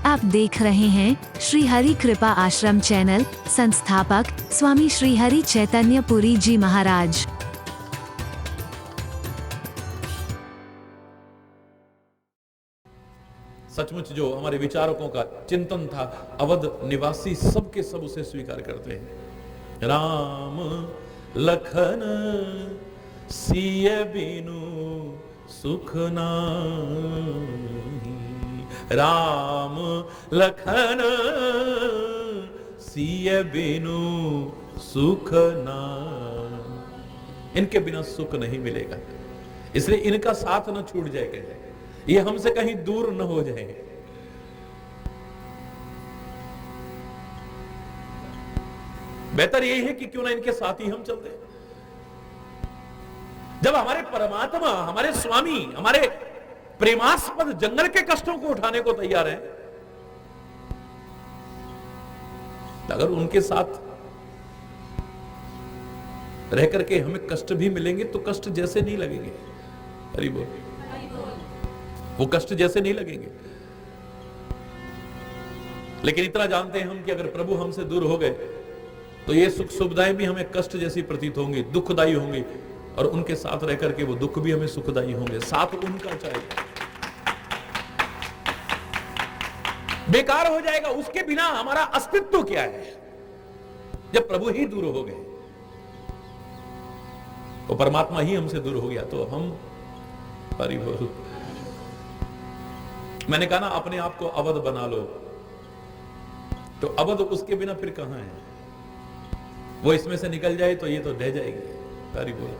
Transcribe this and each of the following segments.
आप देख रहे हैं श्री हरि कृपा आश्रम चैनल। संस्थापक स्वामी श्री हरि चैतन्य पुरी जी महाराज। सचमुच जो हमारे विचारकों का चिंतन था, अवध निवासी सबके सब उसे स्वीकार करते हैं। राम लखन सिय बिनु सुख नाही, राम लखन सिय बिनु सुख नाही। इनके बिना सुख नहीं मिलेगा, इसलिए इनका साथ न छूट जाएगा, ये हमसे कहीं दूर न हो जाए। बेहतर यही है कि क्यों ना इनके साथ ही हम चलते हैं। जब हमारे परमात्मा, हमारे स्वामी, हमारे प्रेमास्पद जंगल के कष्टों को उठाने को तैयार हैं, अगर उनके साथ रह करके हमें कष्ट भी मिलेंगे तो कष्ट जैसे नहीं लगेंगे। हरि बोल। वो कष्ट जैसे नहीं लगेंगे। लेकिन इतना जानते हैं हम कि अगर प्रभु हमसे दूर हो गए तो ये सुख सुविधाएं भी हमें कष्ट जैसी प्रतीत होंगी, दुखदायी होंगी, और उनके साथ रह करके वो दुख भी हमें सुखदायी होंगे। साथ उनका चाहिए, बेकार हो जाएगा। उसके बिना हमारा अस्तित्व क्या है? जब प्रभु ही दूर हो गए, तो परमात्मा ही हमसे दूर हो गया, तो हम परिभोग। मैंने कहा ना, अपने आप को अवध बना लो, तो अवध उसके बिना फिर कहां है? वो इसमें से निकल जाए तो ये तो ढह जाएगी। हरि बोल।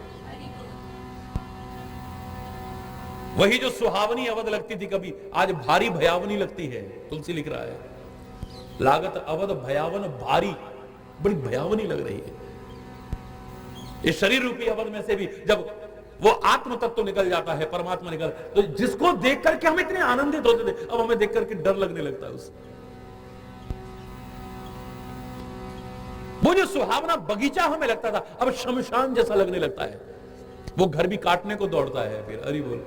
वही जो सुहावनी अवध लगती थी कभी, आज भारी भयावनी लगती है। तुलसी लिख रहा है, लागत अवध भयावन भारी, बड़ी भयावनी लग रही है। इस शरीर रूपी अवध में से भी जब वो आत्म तत्व निकल जाता है, परमात्मा निकल, तो जिसको देख करके हम इतने आनंदित होते थे, अब हमें देख करके डर लगने लगता है उससे। वो जो सुहावना बगीचा हमें लगता था, अब शमशान जैसा लगने लगता है। वो घर भी काटने को दौड़ता है फिर। हरि बोल।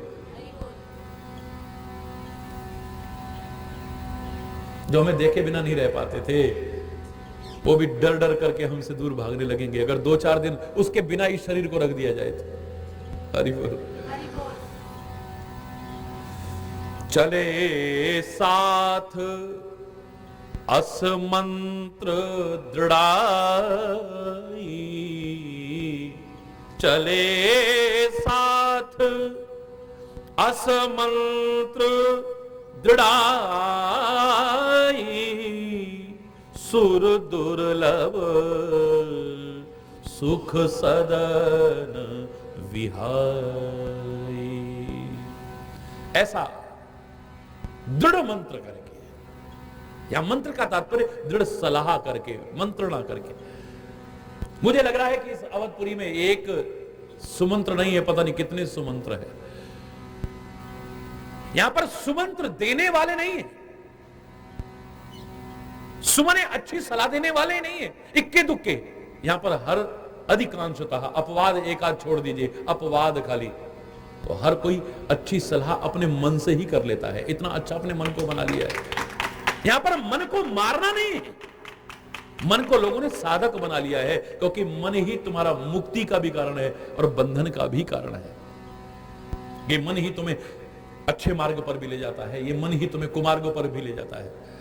जो हमें देखे बिना नहीं रह पाते थे, वो भी डर डर करके हमसे दूर भागने लगेंगे अगर 2-4 दिन उसके बिना इस शरीर को रख दिया जाए तो। हरि बोल। चले साथ असमंत्र दृढ़ाई, चले साथ असमंत्र दृढ़ाई, सुर दुर्लभ सुख सदन विहाई। ऐसा दृढ़ मंत्र करके, या मंत्र का तात्पर्य दृढ़ सलाह करके, मंत्रणा करके। मुझे लग रहा है कि इस अवधपुरी में एक सुमंत्र नहीं है, पता नहीं कितने सुमंत्र है। यहां पर सुमंत्र देने वाले नहीं है, सुमने अच्छी सलाह देने वाले नहीं है, इक्के दुक्के। यहां पर हर अधिकांशतः अपवाद एक आध छोड़ दीजिए, अपवाद खाली, तो हर कोई अच्छी सलाह अपने मन से ही कर लेता है। इतना अच्छा अपने मन को बना लिया है। यहां पर मन को मारना नहीं है, मन को लोगों ने साधक बना लिया है, क्योंकि मन ही तुम्हारा मुक्ति का भी कारण है और बंधन का भी कारण है। ये मन ही तुम्हें अच्छे मार्ग पर भी ले जाता है, ये मन ही तुम्हें कुमार्गों पर भी ले जाता है।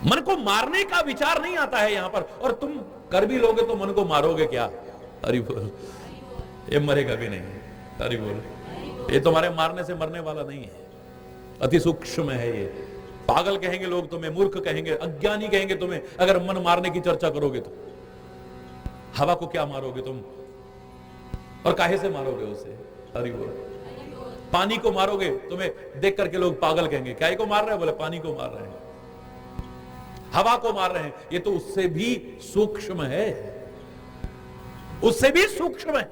मन को मारने का विचार नहीं आता है यहां पर, और तुम कर भी लोगे तो मन को मारोगे क्या? हरि बोल। ये मरेगा भी नहीं। हरि बोल। ये तुम्हारे मारने से मरने वाला नहीं है, अति सूक्ष्म है ये। पागल कहेंगे लोग तुम्हें, मूर्ख कहेंगे, अज्ञानी कहेंगे तुम्हें, अगर मन मारने की चर्चा करोगे तो। हवा को क्या मारोगे तुम, और काहे से मारोगे उसे? हरि बोल। पानी को मारोगे, तुम्हें देख करके लोग पागल कहेंगे, क्या को मार रहे हैं? बोले पानी को मार रहे हैं। हवा को मार रहे हैं, ये तो उससे भी सूक्ष्म है, उससे भी सूक्ष्म है।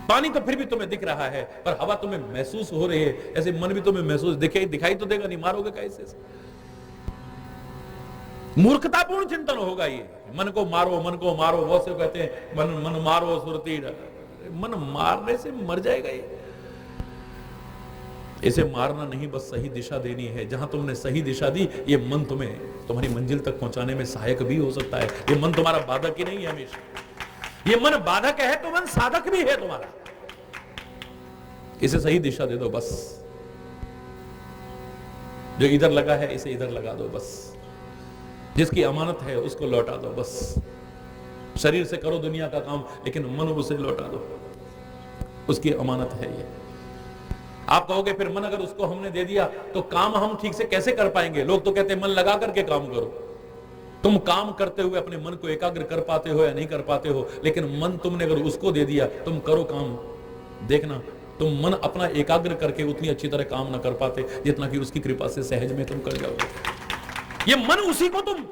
पानी तो फिर भी तुम्हें दिख रहा है, पर हवा तुम्हें महसूस हो रही है, ऐसे मन भी तुम्हें महसूस दिखाई तो देगा नहीं, मारोगे कैसे? मूर्खतापूर्ण चिंतन होगा ये। मन को मारो, मन को मारो, वो से कहते हैं मन मन मारो सुरती। मन मारने से मर जाएगा ये। इसे मारना नहीं, बस सही दिशा देनी है। जहां तुमने सही दिशा दी, ये मन तुम्हें तुम्हारी मंजिल तक पहुंचाने में सहायक भी हो सकता है। ये मन तुम्हारा बाधक ही नहीं है हमेशा। ये मन बाधक है तो मन साधक भी है तुम्हारा। इसे सही दिशा दे दो बस। जो इधर लगा है इसे इधर लगा दो बस। जिसकी अमानत है उसको लौटा दो बस। शरीर से करो दुनिया का काम, लेकिन मन उसे लौटा दो, उसकी अमानत है ये। आप कहोगे फिर मन अगर उसको हमने दे दिया तो काम हम ठीक से कैसे कर पाएंगे? लोग तो कहते हैं मन लगा करके काम करो। तुम काम करते हुए अपने मन को एकाग्र कर पाते हो या नहीं कर पाते हो, लेकिन मन तुमने अगर उसको दे दिया, तुम करो काम, देखना तुम मन अपना एकाग्र करके उतनी अच्छी तरह काम ना कर पाते जितना कि उसकी कृपा से सहज में तुम कर जाओगे। ये मन उसी को तुम,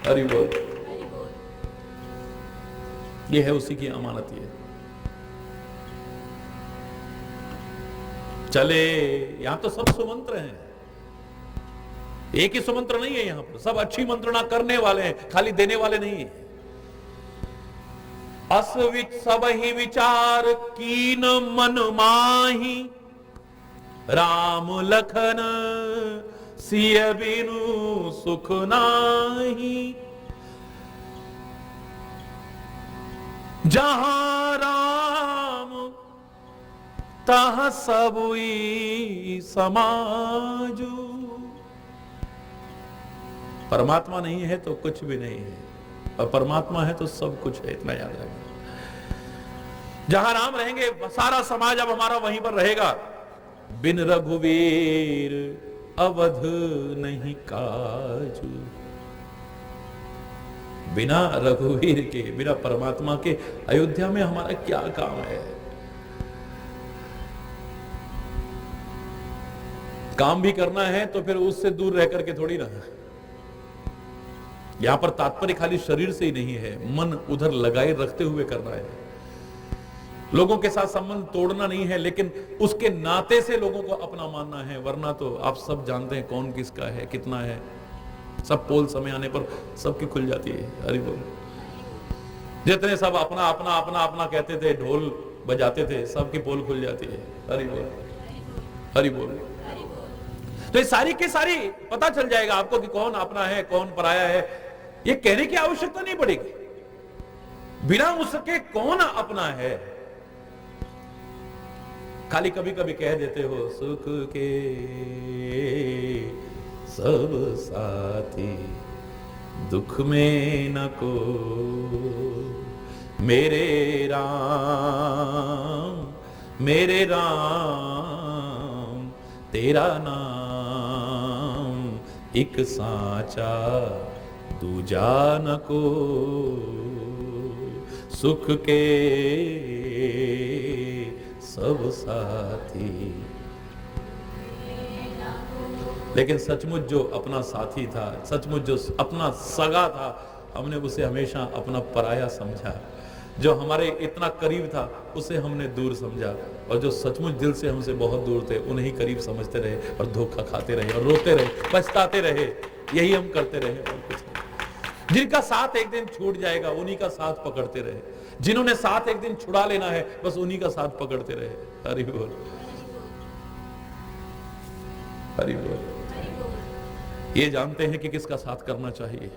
हरि बोल, ये है उसी की अमानत। ये चले, यहां तो सब सुमंत्र हैं, एक ही सुमंत्र नहीं है यहां पर, सब अच्छी मंत्रणा करने वाले हैं, खाली देने वाले नहीं है। अस सब ही विचार कीन मन माही, राम लखन सिय बिनु सुख नाही। जहां राम तहाँ सबुई समाजू। परमात्मा नहीं है तो कुछ भी नहीं है, और परमात्मा है तो सब कुछ है, इतना याद रखना। जहां राम रहेंगे सारा समाज अब हमारा वहीं पर रहेगा। बिन रघुवीर अवध नहीं काजू। बिना रघुवीर के, बिना परमात्मा के अयोध्या में हमारा क्या काम है? काम भी करना है तो फिर उससे दूर रह करके थोड़ी ना। यहां पर तात्पर्य खाली शरीर से ही नहीं है, मन उधर लगाए रखते हुए करना है। लोगों के साथ संबंध तोड़ना नहीं है, लेकिन उसके नाते से लोगों को अपना मानना है। वरना तो आप सब जानते हैं कौन किसका है, कितना है। सब पोल समय आने पर सबकी खुल जाती है। हरि बोल। जितने सब अपना अपना अपना अपना कहते थे, ढोल बजाते थे, सबकी पोल खुल जाती है। हरि बोल, हरि बोल। तो ये सारी की सारी पता चल जाएगा आपको कि कौन अपना है, कौन पराया है। ये कहने की आवश्यकता नहीं पड़ेगी, बिना उसके कौन अपना है। खाली कभी कभी कह देते हो, सुख के सब साथी, दुख में न को मेरे राम, मेरे राम, तेरा नाम एक साचा दूजा न को। सुख के सब साथी, लेकिन सचमुच जो अपना साथी था, सचमुच जो अपना सगा था, हमने उसे हमेशा अपना पराया समझा। जो हमारे इतना करीब था उसे हमने दूर समझा, और जो सचमुच दिल से हमसे बहुत दूर थे उन्हें करीब समझते रहे और धोखा खाते रहे और रोते रहे, पछताते रहे। यही हम करते रहे और कुछ नहीं। जिनका साथ एक दिन छूट जाएगा उन्हीं का साथ पकड़ते रहे, जिन्होंने साथ एक दिन छुड़ा लेना है बस उन्हीं का साथ पकड़ते रहे। हरि बोल, हरि बोल। ये जानते हैं कि किसका साथ करना चाहिए,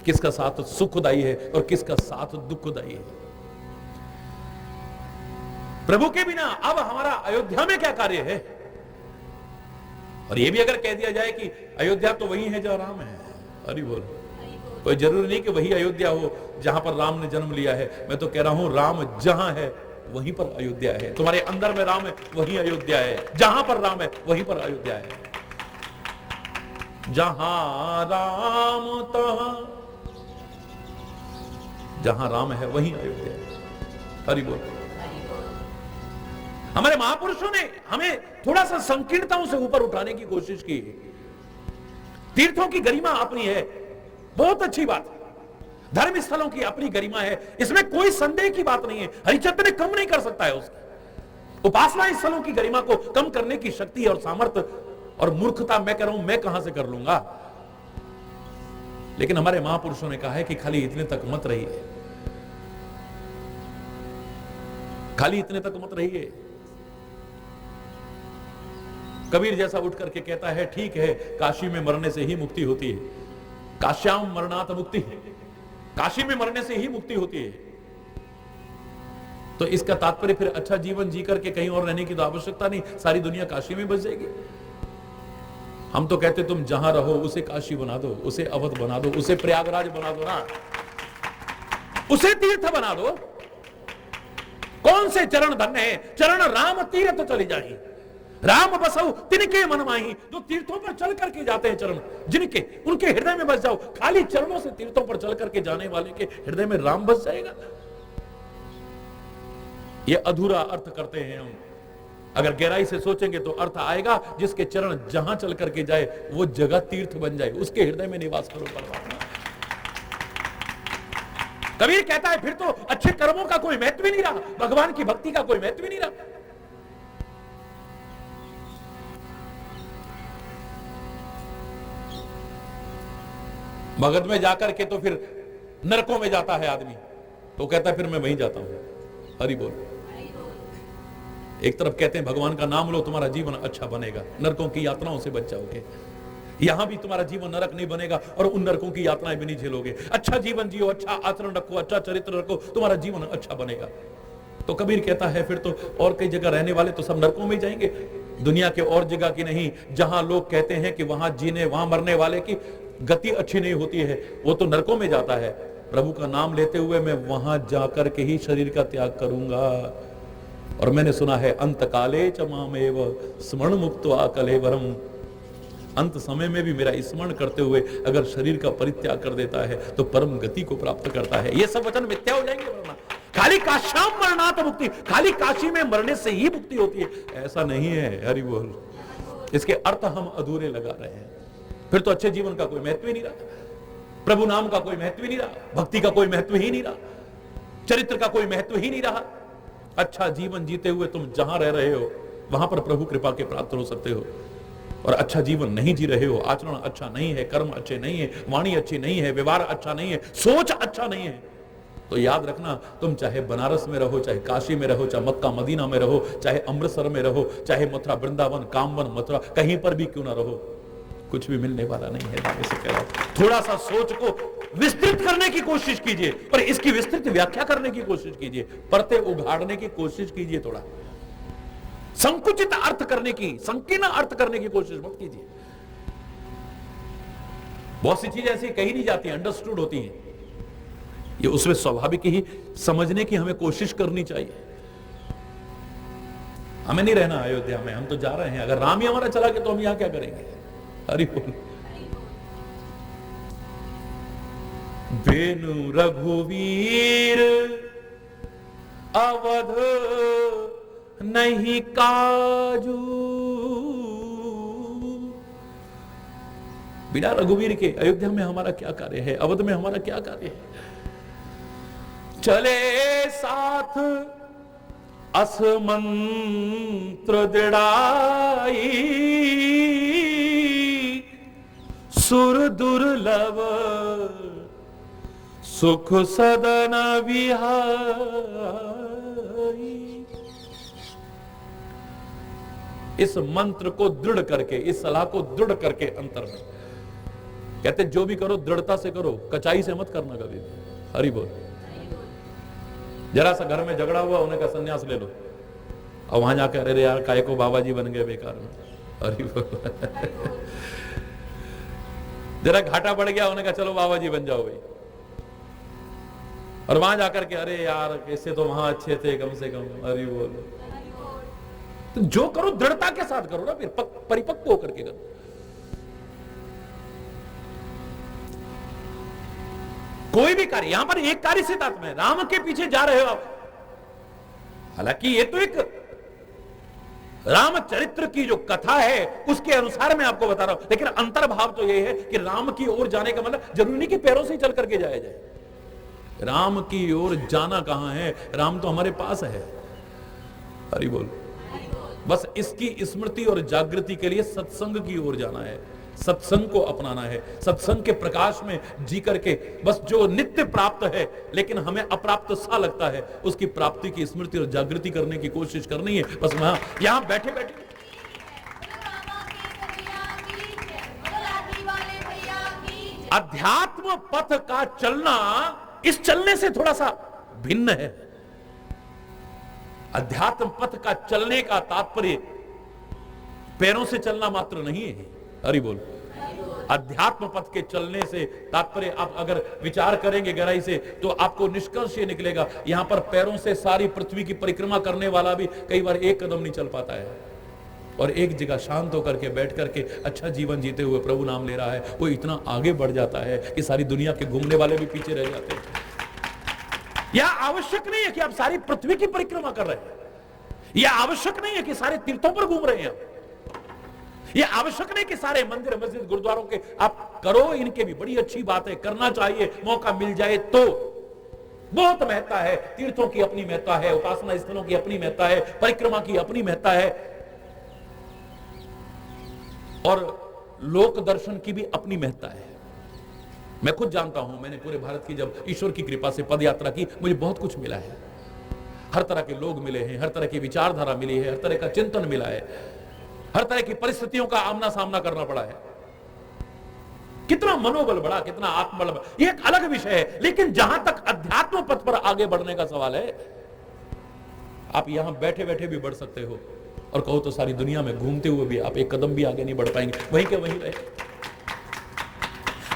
किसका साथ सुखदायी है और किसका साथ दुखदायी है। प्रभु के बिना अब हमारा अयोध्या में क्या कार्य है? और यह भी अगर कह दिया जाए कि अयोध्या तो वही है जहां राम है, हरि बोल। कोई जरूरी नहीं कि वही अयोध्या हो जहां पर राम ने जन्म लिया है। मैं तो कह रहा हूं राम जहां है वहीं पर अयोध्या है। तुम्हारे अंदर में राम है वहीं अयोध्या है, जहां पर राम है वहीं पर अयोध्या है। जहां राम तहां, जहां राम है वहीं अयोध्या है। हरि बोल। हमारे महापुरुषों ने हमें थोड़ा सा संकीर्णताओं से ऊपर उठाने की कोशिश की। तीर्थों की गरिमा अपनी है, बहुत अच्छी बात है। धर्म स्थलों की अपनी गरिमा है, इसमें कोई संदेह की बात नहीं है। हरिचंद्र ने कम नहीं कर सकता है उसकी। उपासना स्थलों की गरिमा को कम करने की शक्ति और सामर्थ्य और मूर्खता मैं कह रहा हूं मैं कहां से कर लूंगा। लेकिन हमारे महापुरुषों ने कहा है कि खाली इतने तक मत रहिए, खाली इतने तक मत रहिए। कबीर जैसा उठ करके कहता है ठीक है, काशी में मरने से ही मुक्ति होती है, काश्याम मरणात मुक्ति, काशी में मरने से ही मुक्ति होती है। तो इसका तात्पर्य फिर अच्छा जीवन जी करके कहीं और रहने की तो आवश्यकता नहीं, सारी दुनिया काशी में बस जाएगी। हम तो कहते तुम जहां रहो उसे काशी बना दो, उसे अवध बना दो, उसे प्रयागराज बना दो ना, उसे तीर्थ बना दो। कौन से चरण धन्य है, चरण राम तीर्थ चली जाए, राम बसऊ तिनके मन माही। जो तीर्थों पर चल करके जाते हैं चरण जिनके, उनके हृदय में बस जाओ। खाली चरणों से तीर्थों पर चल करके जाने वाले के हृदय में राम बस जाएगा। ये अधूरा अर्थ करते हैं हम। अगर गहराई से सोचेंगे तो अर्थ आएगा, जिसके चरण जहां चल करके जाए वो जगह तीर्थ बन जाए, उसके हृदय में निवास करो परमात्मा। कबीर कहता है फिर तो अच्छे कर्मों का कोई महत्व ही नहीं रहा, भगवान की भक्ति का कोई महत्व ही नहीं रहा। भगत में जाकर के तो फिर नरकों में जाता है आदमी, तो कहता है फिर मैं वहीं जाता हूं। हरि बोल। एक तरफ कहते हैं भगवान का नाम लो तुम्हारा जीवन अच्छा बनेगा, नरकों की यातनाओं से बच जाओगे। यहां भी तुम्हारा जीवन नरक नहीं बनेगा और उन नरकों की यातनाएं भी नहीं झेलोगे। अच्छा जीवन जियो, अच्छा आचरण रखो, अच्छा चरित्र रखो, तुम्हारा जीवन अच्छा बनेगा। तो कबीर कहता है फिर तो और कई जगह रहने वाले तो सब नरकों में जाएंगे, दुनिया के और जगह की नहीं। जहां लोग कहते हैं कि वहां जीने वहां मरने वाले की गति अच्छी नहीं होती है, वो तो नरकों में जाता है। प्रभु का नाम लेते हुए मैं वहां जाकर के ही शरीर का त्याग करूंगा। और मैंने सुना है अंत काले च मामेव स्मरण मुक्त्वा कलेवरम, अंत समय में भी मेरा स्मरण करते हुए अगर शरीर का परित्याग कर देता है तो परम गति को प्राप्त करता है। ये सब वचन मिथ्या हो जाएंगे वरना। खाली काश्याम मरणात मुक्ति, खाली काशी में मरने से ही मुक्ति होती है, ऐसा नहीं है। हरि बोल। इसके अर्थ हम अधूरे लगा रहे हैं। फिर तो अच्छे जीवन का कोई महत्व ही नहीं रहा, प्रभु नाम का कोई महत्व ही नहीं रहा, भक्ति का कोई महत्व ही नहीं रहा, चरित्र का कोई महत्व ही नहीं रहा। अच्छा जीवन जीते हुए तुम जहां रह रहे हो वहां पर प्रभु कृपा के प्राप्त हो सकते हो, और अच्छा जीवन नहीं जी रहे हो, आचरण अच्छा नहीं है, कर्म अच्छे नहीं है, वाणी अच्छी नहीं है, व्यवहार अच्छा नहीं है, सोच अच्छा नहीं है, तो याद रखना तुम चाहे बनारस में रहो, चाहे काशी में रहो, चाहे मक्का मदीना में रहो, चाहे अमृतसर में रहो, चाहे मथुरा वृंदावन कामवन मथुरा कहीं पर भी क्यों ना रहो, कुछ भी मिलने वाला नहीं है। दावे से कह रहा हूं, थोड़ा सा सोच को विस्तृत करने की कोशिश कीजिए और इसकी विस्तृत व्याख्या करने की कोशिश कीजिए, परते उघाड़ने की कोशिश कीजिए, थोड़ा संकुचित अर्थ करने की, संकीर्ण अर्थ करने की कोशिश मत कीजिए। बहुत सी चीजें ऐसी कही नहीं जाती, अंडरस्टूड होती हैं, ये उसमें स्वाभाविक ही समझने की हमें कोशिश करनी चाहिए। हमें नहीं रहना अयोध्या में, हम तो जा रहे हैं। अगर राम ही हमारा चला गया तो हम यहां क्या करेंगे। हरि बोल। बेनु रघुवीर अवध नहीं काजू, बिना रघुवीर के अयोध्या में हमारा क्या कार्य है, अवध में हमारा क्या कार्य है। चले साथ असमंत्र दृढ़ाई, सुर दुर्लभ सुख सदन विहाई। इस मंत्र को दृढ़ करके, इस सलाह को दृढ़ करके अंतर में कहते जो भी करो दृढ़ता से करो, कचाई से मत करना कभी। हरि बोल। जरा सा घर में झगड़ा हुआ, उन्हें का संन्यास ले लो, और वहां जाकर अरे यार काय को बाबा जी बन गए बेकार में। हरि बोल। जरा घाटा पड़ गया, उन्हें कहा चलो बाबा जी बन जाओ भाई, और वहां जाकर के अरे यार इससे तो वहां अच्छे थे कम से कम। हरि बोल। तो जो करो दृढ़ता के साथ करो ना, फिर परिपक्व होकर के करो। कोई भी कार्य, यहां पर एक कार्य सिद्धांत में राम के पीछे जा रहे हो आप, हालांकि ये तो एक राम चरित्र की जो कथा है उसके अनुसार मैं आपको बता रहा हूं, लेकिन अंतर्भाव तो ये है कि राम की ओर जाने का मतलब जरूरी नहीं कि पैरों से ही चल करके जाया जाए। राम की ओर जाना कहां है, राम तो हमारे पास है। हरि बोल। बस इसकी स्मृति और जागृति के लिए सत्संग की ओर जाना है, सत्संग को अपनाना है, सत्संग के प्रकाश में जी करके बस जो नित्य प्राप्त है लेकिन हमें अप्राप्त सा लगता है, उसकी प्राप्ति की स्मृति और जागृति करने की कोशिश करनी है। बस वहां यहां बैठे बैठे अध्यात्म पथ का चलना इस चलने से थोड़ा सा भिन्न है। अध्यात्म पथ का चलने का तात्पर्य पैरों से चलना मात्र नहीं है। हरि बोल। अध्यात्म पथ के चलने से तात्पर्य आप अगर विचार करेंगे गहराई से तो आपको निष्कर्ष ये निकलेगा, यहां पर पैरों से सारी पृथ्वी की परिक्रमा करने वाला भी कई बार एक कदम नहीं चल पाता है, और एक जगह शांत होकर के बैठ करके अच्छा जीवन जीते हुए प्रभु नाम ले रहा है, वो इतना आगे बढ़ जाता है कि सारी दुनिया के घूमने वाले भी पीछे रह जाते हैं। यह आवश्यक नहीं है कि आप सारी पृथ्वी की परिक्रमा कर रहे हैं, यह आवश्यक नहीं है कि सारे तीर्थों पर घूम रहे हैं, यह आवश्यक नहीं कि सारे मंदिर मस्जिद गुरुद्वारों के आप करो, इनके भी बड़ी अच्छी बात है, करना चाहिए, मौका मिल जाए तो। बहुत महत्ता है, तीर्थों की अपनी महत्ता है, उपासना स्थलों की अपनी महत्ता है, परिक्रमा की अपनी महत्ता है, और लोक दर्शन की भी अपनी महत्ता है। मैं खुद जानता हूं, मैंने पूरे भारत की जब ईश्वर की कृपा से पद यात्रा की, मुझे बहुत कुछ मिला है। हर तरह के लोग मिले हैं, हर तरह की विचारधारा मिली है, हर तरह का चिंतन मिला है, हर तरह की परिस्थितियों का आमना सामना करना पड़ा है। कितना मनोबल बढ़ा, कितना आत्मबल बढ़ा, यह एक अलग विषय है। लेकिन जहां तक अध्यात्म पथ पर आगे बढ़ने का सवाल है, आप यहां बैठे बैठे भी बढ़ सकते हो, और कहो तो सारी दुनिया में घूमते हुए भी आप एक कदम भी आगे नहीं बढ़ पाएंगे, वहीं के वहीं रहे।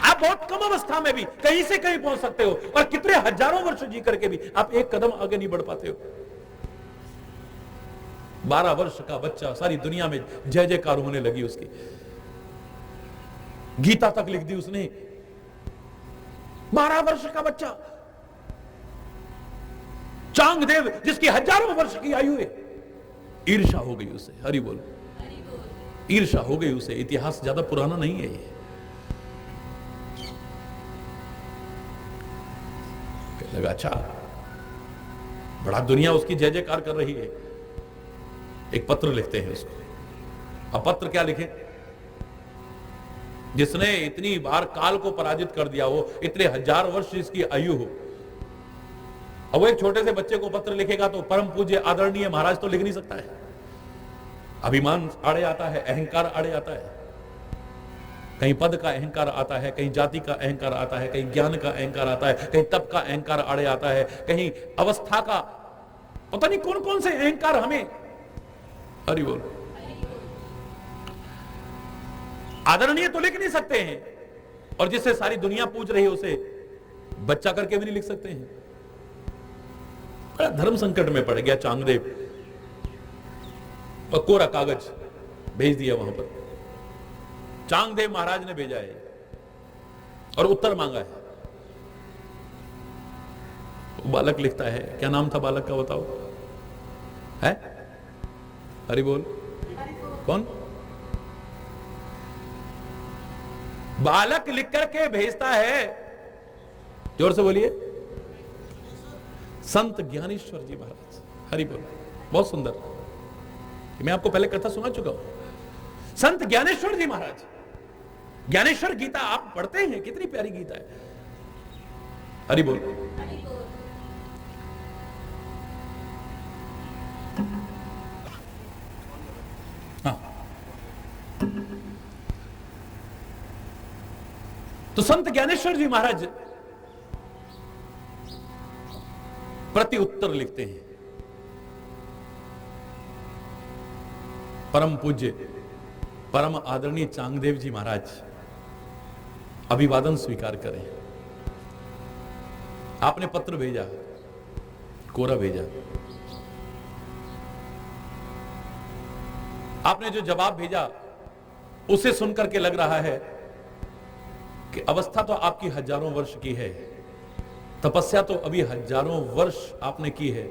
आप बहुत कम अवस्था में भी कहीं से कहीं पहुंच सकते हो, और कितने हजारों वर्ष जी करके भी आप एक कदम आगे नहीं बढ़ पाते हो। 12 वर्ष का बच्चा, सारी दुनिया में जय जयकार होने लगी उसकी, गीता तक लिख दी उसने। 12 वर्ष का बच्चा, चांगदेव जिसकी हजारों वर्ष की आयु है, ईर्षा हो गई उसे। हरि बोल। ईर्षा हो गई उसे। इतिहास ज्यादा पुराना नहीं है ये। लगा अच्छा, बड़ा दुनिया उसकी जय जयकार कर रही है। एक पत्र लिखते हैं उसको। अब पत्र क्या लिखे? जिसने इतनी बार काल को पराजित कर दिया हो, इतने हजार वर्ष जिसकी आयु हो, अब वो एक छोटे से बच्चे को पत्र लिखेगा तो परम पूज्य आदरणीय महाराज तो लिख नहीं सकता है। अभिमान आड़े आता है, अहंकार आड़े आता है, कहीं पद का अहंकार आता है, कहीं जाति का अहंकार आता है, कहीं ज्ञान का अहंकार आता है, कहीं तप का अहंकार आड़े आता है, कहीं अवस्था का, पता नहीं कौन कौन से अहंकार हमें। हरि बोल। आदरणीय तो लिख नहीं सकते हैं, और जिससे सारी दुनिया पूछ रही है उसे बच्चा करके भी नहीं लिख सकते हैं। बड़ा धर्म संकट में पड़ गया चांगदेव, और कोरा कागज भेज दिया वहां पर। चांगदेव महाराज ने भेजा है और उत्तर मांगा है। बालक लिखता है, क्या नाम था बालक का बताओ? है? हरि बोल। कौन? बालक लिख करके भेजता है, जोर से बोलिए, संत ज्ञानेश्वर जी महाराज। हरि बोल। बहुत सुंदर, मैं आपको पहले कथा सुना चुका हूं। संत ज्ञानेश्वर जी महाराज। ज्ञानेश्वर गीता आप पढ़ते हैं, कितनी प्यारी गीता है। हरि बोल। हाँ, तो संत ज्ञानेश्वर जी महाराज प्रति उत्तर लिखते हैं। परम पूज्य परम आदरणीय चांगदेव जी महाराज, अभिवादन स्वीकार करें। आपने पत्र भेजा, कोरा भेजा। आपने जो जवाब भेजा उसे सुनकर के लग रहा है कि अवस्था तो आपकी हजारों वर्ष की है, तपस्या तो अभी हजारों वर्ष आपने की है,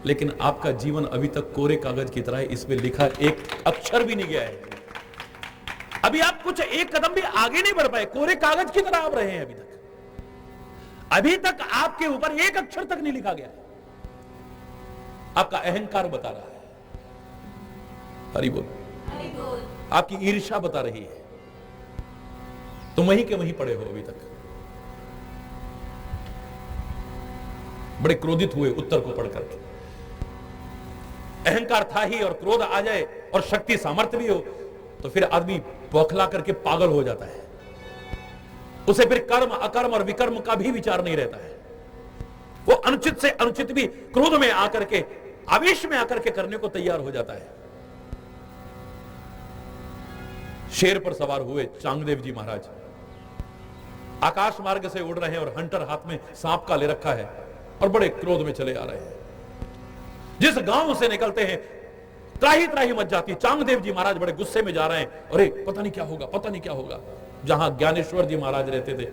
लेकिन आपका जीवन अभी तक कोरे कागज की तरह है, इसमें लिखा एक अक्षर भी नहीं गया है। अभी आप कुछ एक कदम भी आगे नहीं बढ़ पाए, कोरे कागज की तरह आप रहे हैं। अभी तक आपके ऊपर एक अक्षर तक नहीं लिखा गया है। आपका अहंकार बता रहा है। हरि बोल। आपकी ईर्ष्या बता रही है। तुम वहीं के वहीं पड़े हो अभी तक। बड़े क्रोधित हुए उत्तर को पढ़ करके। अहंकार था ही, और क्रोध आ जाए और शक्ति सामर्थ्य भी हो तो फिर आदमी बौखला करके पागल हो जाता है। उसे फिर कर्म अकर्म और विकर्म का भी विचार नहीं रहता है। वो अनुचित से अनुचित भी क्रोध में आकर के, आवेश में आकर के करने को तैयार हो जाता है। शेर पर सवार हुए चांगदेव जी महाराज आकाश मार्ग से उड़ रहे हैं और हंटर हाथ में सांप का ले रखा है और बड़े क्रोध में चले आ रहे हैं। जिस गांव से निकलते हैं त्राही त्राही मच जाती। चांगदेव जी महाराज बड़े गुस्से में जा रहे हैं, अरे पता नहीं क्या होगा, पता नहीं क्या होगा। जहां ज्ञानेश्वर जी महाराज रहते थे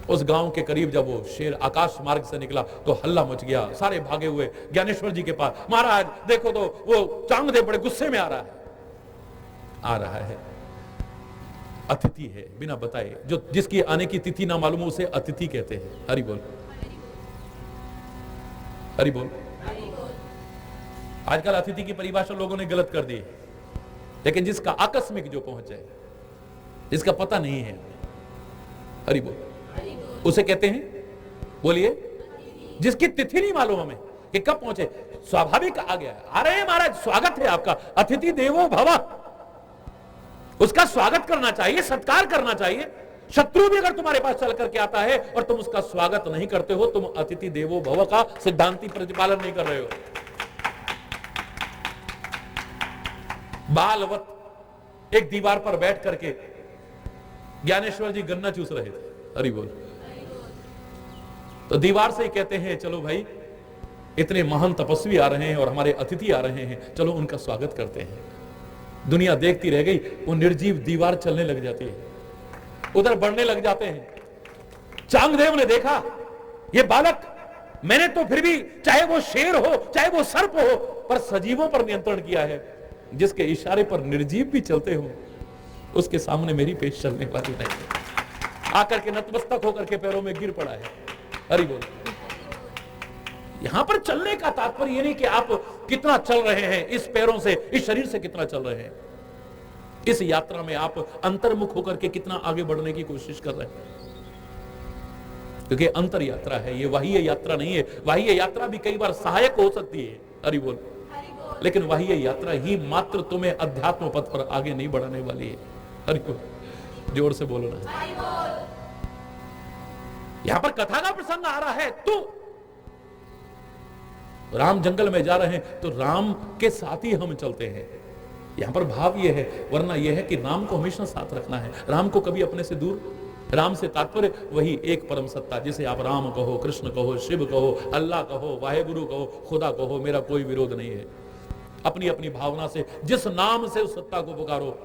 उस गांव के करीब जब वो शेर आकाश मार्ग से निकला तो हल्ला मच गया। सारे भागे हुए ज्ञानेश्वर जी के पास, महाराज देखो तो वो चांगदेव बड़े गुस्से में आ रहा है। अतिथि है बिना बताए, जो जिसकी आने की तिथि ना मालूम उसे अतिथि कहते हैं। हरि बोल, हरि बोल। आजकल अतिथि की परिभाषा लोगों ने गलत कर दी है, लेकिन जिसका आकस्मिक जो पहुंच जाए, जिसका पता नहीं है, हरि बोल, उसे कहते हैं, बोलिए, जिसकी तिथि नहीं मालूम हमें कि कब पहुंचे, स्वाभाविक आ गया। अरे महाराज स्वागत है आपका, अतिथि देवो भव, उसका स्वागत करना चाहिए, सत्कार करना चाहिए। शत्रु भी अगर तुम्हारे पास चल करके आता है और तुम उसका स्वागत नहीं करते हो, तुम अतिथि देवो भव का सिद्धांती प्रतिपालन नहीं कर रहे हो। बालवत एक दीवार पर बैठ करके ज्ञानेश्वर जी गन्ना चूस रहे थे। हरि बोल। तो दीवार से ही कहते हैं, चलो भाई इतने महान तपस्वी आ रहे हैं और हमारे अतिथि आ रहे हैं, चलो उनका स्वागत करते हैं। दुनिया देखती रह गई, वो निर्जीव दीवार चलने लग जाती है, उधर बढ़ने लग जाते हैं। चांगदेव ने देखा ये बालक, मैंने तो फिर भी चाहे वो शेर हो चाहे वो सर्प हो, पर सजीवों पर नियंत्रण किया है। जिसके इशारे पर निर्जीव भी चलते हो, उसके सामने मेरी पेश चलने वाली नहीं। आकर के नतमस्तक होकर के पैरों में गिर पड़ा है। हरि बोल। यहां पर चलने का तात्पर्य ये नहीं कि आप कितना चल रहे हैं इस पैरों से, इस शरीर से कितना चल रहे हैं। इस यात्रा में आप अंतर्मुख होकर के कितना आगे बढ़ने की कोशिश कर रहे हैं, क्योंकि अंतर यात्रा है ये, बाह्य यात्रा नहीं है। बाह्य यात्रा भी कई बार सहायक हो सकती है, हरि बोल, लेकिन बाह्य यात्रा ही मात्र तुम्हें अध्यात्म पथ पर आगे नहीं बढ़ाने वाली है। हरि बोल, जोर से बोलो ना। यहां पर कथा का प्रसंग आ रहा है, तो राम जंगल में जा रहे हैं तो राम के साथ ही हम चलते हैं। यहां पर भाव यह है, वरना यह है कि राम को हमेशा साथ रखना है, राम को कभी अपने से दूर। राम से तात्पर्य वही एक परम सत्ता, जिसे आप राम कहो, कृष्ण कहो, शिव कहो, अल्लाह कहो, वाहेगुरु कहो, खुदा कहो, मेरा कोई विरोध नहीं है। अपनी अपनी भावना से जिस नाम से उस सत्ता को पुकारो,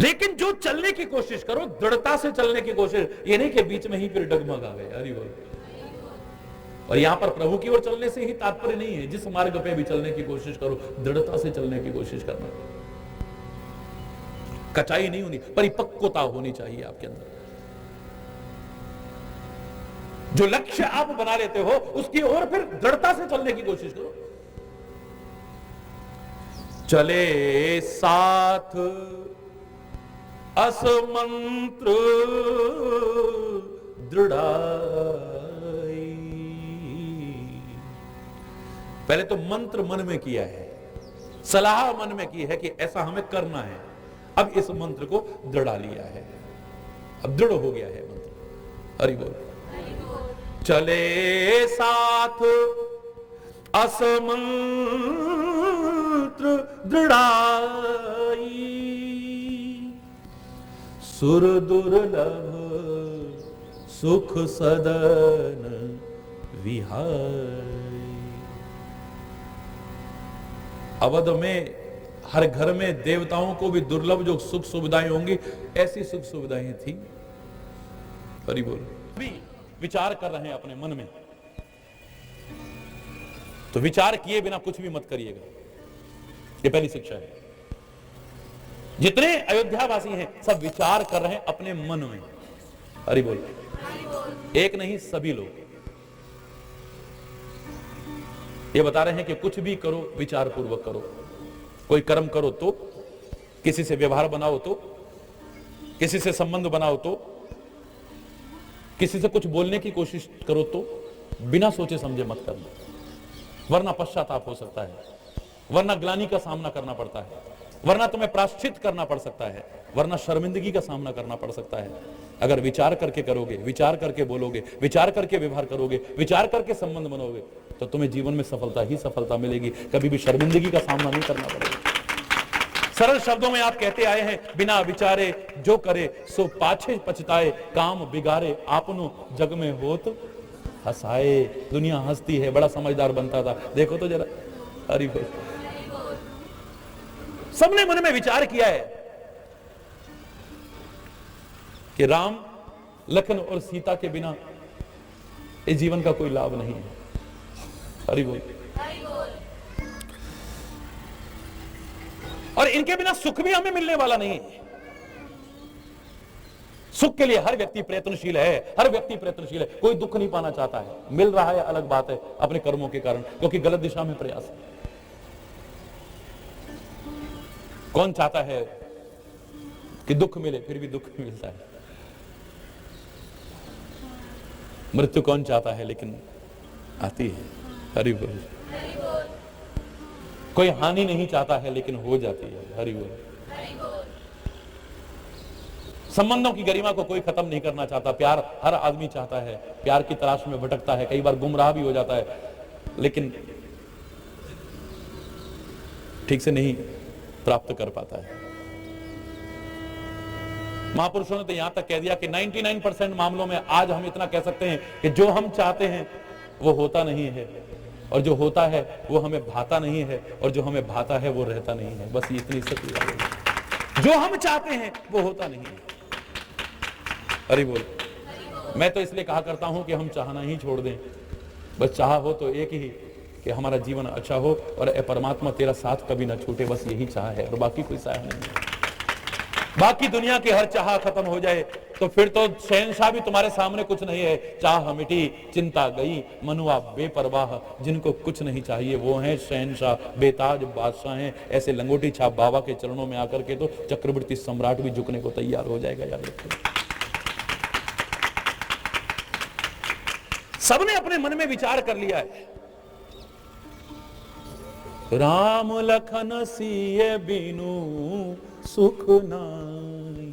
लेकिन जो चलने की कोशिश करो, दृढ़ता से चलने की कोशिश, ये नहीं कि बीच में ही फिर डगमग आ गए। हरि बोल। और यहां पर प्रभु की ओर चलने से ही तात्पर्य नहीं है, जिस मार्ग पे भी चलने की कोशिश करो, दृढ़ता से चलने की कोशिश करना। कचाई नहीं होनी, परिपक्वता होनी चाहिए आपके अंदर। जो लक्ष्य आप बना लेते हो उसकी ओर फिर दृढ़ता से चलने की कोशिश करो। चले साथ असमंत्र दृढ़ाई। पहले तो मंत्र मन में किया है, सलाह मन में की है कि ऐसा हमें करना है। अब इस मंत्र को दृढ़ा लिया है, अब दृढ़ हो गया है मंत्र। हरि बोल। चले साथ असमंत्र दृढ़ाई, सुर दुर्लभ सुख सदन विहाई। अवध में हर घर में देवताओं को भी दुर्लभ जो सुख सुविधाएं होंगी, ऐसी सुख सुविधाएं थी। हरि बोल। अभी विचार कर रहे हैं अपने मन में, तो विचार किए बिना कुछ भी मत करिएगा। ये पहली शिक्षा है। जितने अयोध्यावासी हैं सब विचार कर रहे हैं अपने मन में। हरि बोल। एक नहीं, सभी लोग ये बता रहे हैं कि कुछ भी करो विचार पूर्वक करो। कोई कर्म करो तो, किसी से व्यवहार बनाओ तो, किसी से संबंध बनाओ तो, किसी से कुछ बोलने की कोशिश करो तो बिना सोचे समझे मत करना, वरना पश्चाताप हो सकता है, वरना ग्लानि का सामना करना पड़ता है। वरना तुम्हें प्रायश्चित करना पड़ सकता है, वरना शर्मिंदगी का सामना करना पड़ सकता है। अगर विचार करके करोगे, विचार करके बोलोगे, विचार करके व्यवहार करोगे, विचार करके संबंध बनोगे, तो तुम्हें जीवन में सफलता ही सफलता मिलेगी, कभी भी शर्मिंदगी का सामना नहीं करना पड़ेगा। सरल शब्दों में आप कहते आए हैं, बिना विचारे जो करे सो पाछे पछताए, काम बिगाड़े आपनो जग में होत हंसाए। दुनिया हंसती है, बड़ा समझदार बनता था, देखो तो जरा। हरि बोल। सबने मन में विचार किया है कि राम, लखन और सीता के बिना इस जीवन का कोई लाभ नहीं है। हरि बोल। और इनके बिना सुख भी हमें मिलने वाला नहीं है। सुख के लिए हर व्यक्ति प्रयत्नशील है, हर व्यक्ति प्रयत्नशील है, कोई दुख नहीं पाना चाहता है। मिल रहा है अलग बात है, अपने कर्मों के कारण, क्योंकि गलत दिशा में प्रयास है। कौन चाहता है कि दुख मिले, फिर भी दुख मिलता है। मृत्यु कौन चाहता है, लेकिन आती है। हरि बोल। कोई हानि नहीं चाहता है, लेकिन हो जाती है। हरि बोल। संबंधों की गरिमा को कोई खत्म नहीं करना चाहता। प्यार हर आदमी चाहता है, प्यार की तलाश में भटकता है, कई बार गुमराह भी हो जाता है, लेकिन ठीक से नहीं प्राप्त कर पाता है। महापुरुषों ने तो यहां तक कह दिया कि 99% मामलों में आज हम इतना कह सकते हैं कि जो हम चाहते हैं वो होता नहीं है, और जो होता है वो हमें भाता नहीं है, और जो हमें भाता है वो रहता नहीं है। बस इतनी सच्ची बात है। जो हम चाहते हैं वो होता नहीं है। हरि बोल। मैं तो इसलिए कहा करता हूं कि हम चाहना ही छोड़ दें, बस चाह हो तो एक ही कि हमारा जीवन अच्छा हो और ए परमात्मा तेरा साथ कभी ना छूटे, बस यही चाह है, और बाकी कोई चाह नहीं है। बाकी दुनिया की हर चाह खत्म हो जाए तो फिर तो शहंशाह भी तुम्हारे सामने कुछ नहीं है। चाह मिटी, चिंता गई, मनुआ बेपरवाह, जिनको कुछ नहीं चाहिए वो हैं शहंशाह, बेताज बादशाह हैं। ऐसे लंगोटी छाप बाबा के चरणों में आकर के तो चक्रवर्ती सम्राट भी झुकने को तैयार हो जाएगा। याद रखिए, सबने अपने मन में विचार कर लिया है, राम लखन सिए बिनु सुख नाही,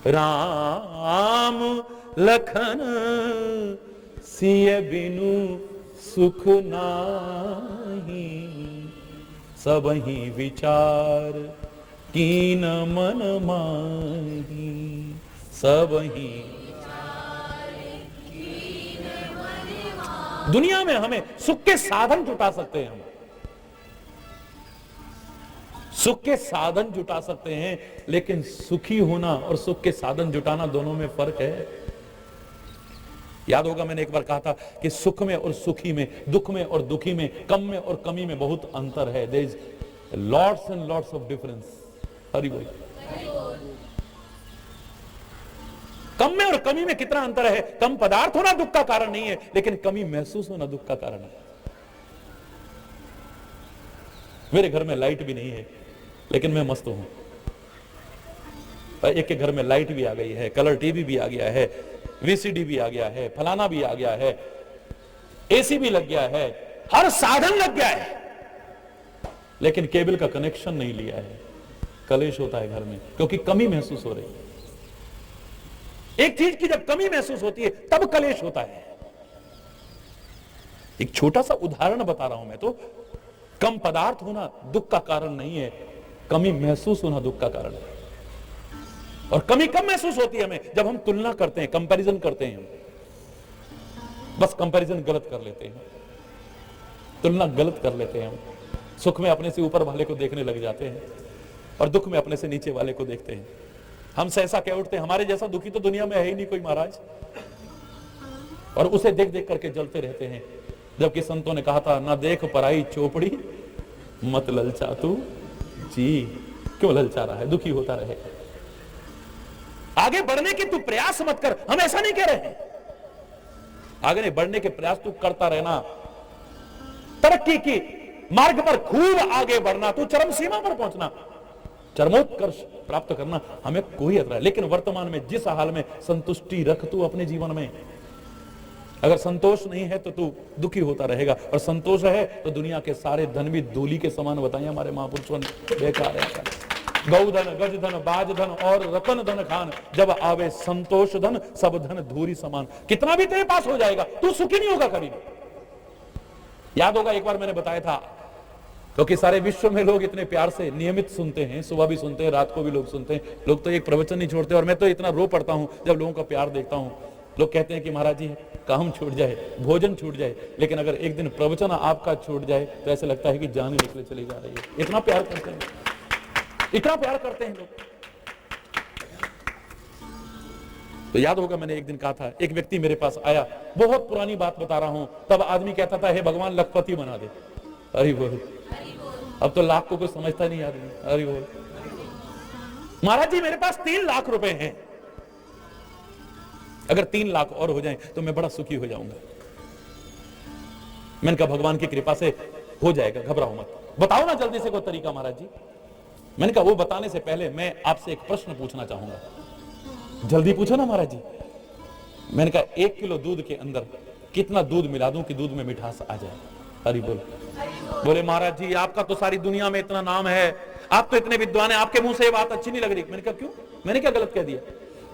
राम लखन सिए बिनु सुख नाही, सबहि विचार कीन मन माही, सबहि। दुनिया में हमें सुख के साधन जुटा सकते हैं, हम सुख के साधन जुटा सकते हैं, लेकिन सुखी होना और सुख के साधन जुटाना दोनों में फर्क है। याद होगा मैंने एक बार कहा था कि सुख में और सुखी में, दुख में और दुखी में, कम में और कमी में बहुत अंतर है। There is lots and lots of difference. Hari बोल। कम में और कमी में कितना अंतर है। कम पदार्थ होना दुख का कारण नहीं है, लेकिन कमी महसूस होना दुख का कारण है। मेरे घर में लाइट भी नहीं है, लेकिन मैं मस्त हूं। एक के घर में लाइट भी आ गई है, कलर टीवी भी आ गया है, वीसीडी भी आ गया है, फलाना भी आ गया है, एसी भी लग गया है, हर साधन लग गया है, लेकिन केबल का कनेक्शन नहीं लिया है। कलेश होता है घर में, क्योंकि कमी महसूस हो रही है। एक चीज की जब कमी महसूस होती है तब कलेश होता है। एक छोटा सा उदाहरण बता रहा हूं मैं तो। कम पदार्थ होना दुख का कारण नहीं है, कमी महसूस होना दुख का कारण है। और कमी कब महसूस होती है हमें? जब हम तुलना करते हैं, कंपैरिजन करते हैं। बस कंपैरिजन गलत कर लेते हैं, तुलना गलत कर लेते हैं। हम सुख में अपने से ऊपर वाले को देखने लग जाते हैं और दुख में अपने से नीचे वाले को देखते हैं। हम सहसा कह उठते हैं, हमारे जैसा दुखी तो दुनिया में है ही नहीं कोई महाराज, और उसे देख देख करके जलते रहते हैं। जबकि संतों ने कहा था, ना देख पराई चोपड़ी मत ललचा तू जी। क्यों ललचा रहा है? दुखी होता रहे। आगे बढ़ने के तू प्रयास मत कर, हम ऐसा नहीं कह रहे हैं। आगे बढ़ने के प्रयास तू करता रहना, तरक्की की मार्ग पर खूब आगे बढ़ना, तू चरम सीमा पर पहुंचना, चरमोत्कर्ष प्राप्त करना, हमें कोई अतरा है। लेकिन वर्तमान में जिस हाल में संतुष्टि रख तू अपने जीवन में, अगर संतोष नहीं है तो तू दुखी होता रहेगा, और संतोष है तो दुनिया के सारे धन भी धूली के समान बताए हमारे महापुरुषों ने। बेकार है। गौधन, गजधन, बाजधन और रतन धन खान, जब आवे संतोष धन, सब धन धूरी समान। कितना भी तेरे पास हो जाएगा, तू सुखी नहीं होगा कभी भी। याद होगा एक बार मैंने बताया था, क्योंकि सारे विश्व में लोग इतने प्यार से नियमित सुनते हैं, सुबह भी सुनते हैं, रात को भी लोग सुनते हैं। लोग तो एक प्रवचन नहीं छोड़ते, और मैं तो इतना रो पड़ता हूं जब लोगों का प्यार देखता हूं। लोग कहते हैं कि महाराज जी काम छूट जाए, भोजन छूट जाए, लेकिन अगर एक दिन प्रवचन आपका छूट जाए तो ऐसे लगता है कि जान ही निकले चली जा रही है। इतना प्यार करते हैं, इतना प्यार करते हैं लोग। तो याद होगा मैंने एक दिन कहा था, एक व्यक्ति मेरे पास आया, बहुत पुरानी बात बता रहा हूं, तब आदमी कहता था हे भगवान लखपति बना दे। अरे बोल, अब तो लाख को कोई समझता नहीं आदमी। अरे बोल, महाराज जी मेरे पास 3 लाख रुपए हैं, अगर 3 लाख और हो जाएं तो मैं बड़ा सुखी हो जाऊंगा। मैंने कहा भगवान की कृपा से हो जाएगा, घबराओ मत, बताओ ना जल्दी से कोई तरीका महाराज जी। मैंने कहा वो बताने से पहले मैं आपसे एक प्रश्न पूछना चाहूंगा। जल्दी पूछो ना महाराज जी। मैंने कहा 1 किलो दूध के अंदर कितना दूध मिला दूं कि दूध में मिठास आ जाए। हरि बोल। बोले महाराज जी आपका तो सारी दुनिया में इतना नाम है, आप तो इतने विद्वान हैं, आपके मुंह से ये बात अच्छी नहीं लग रही। मैंने कहा क्यों, मैंने क्या गलत कह दिया?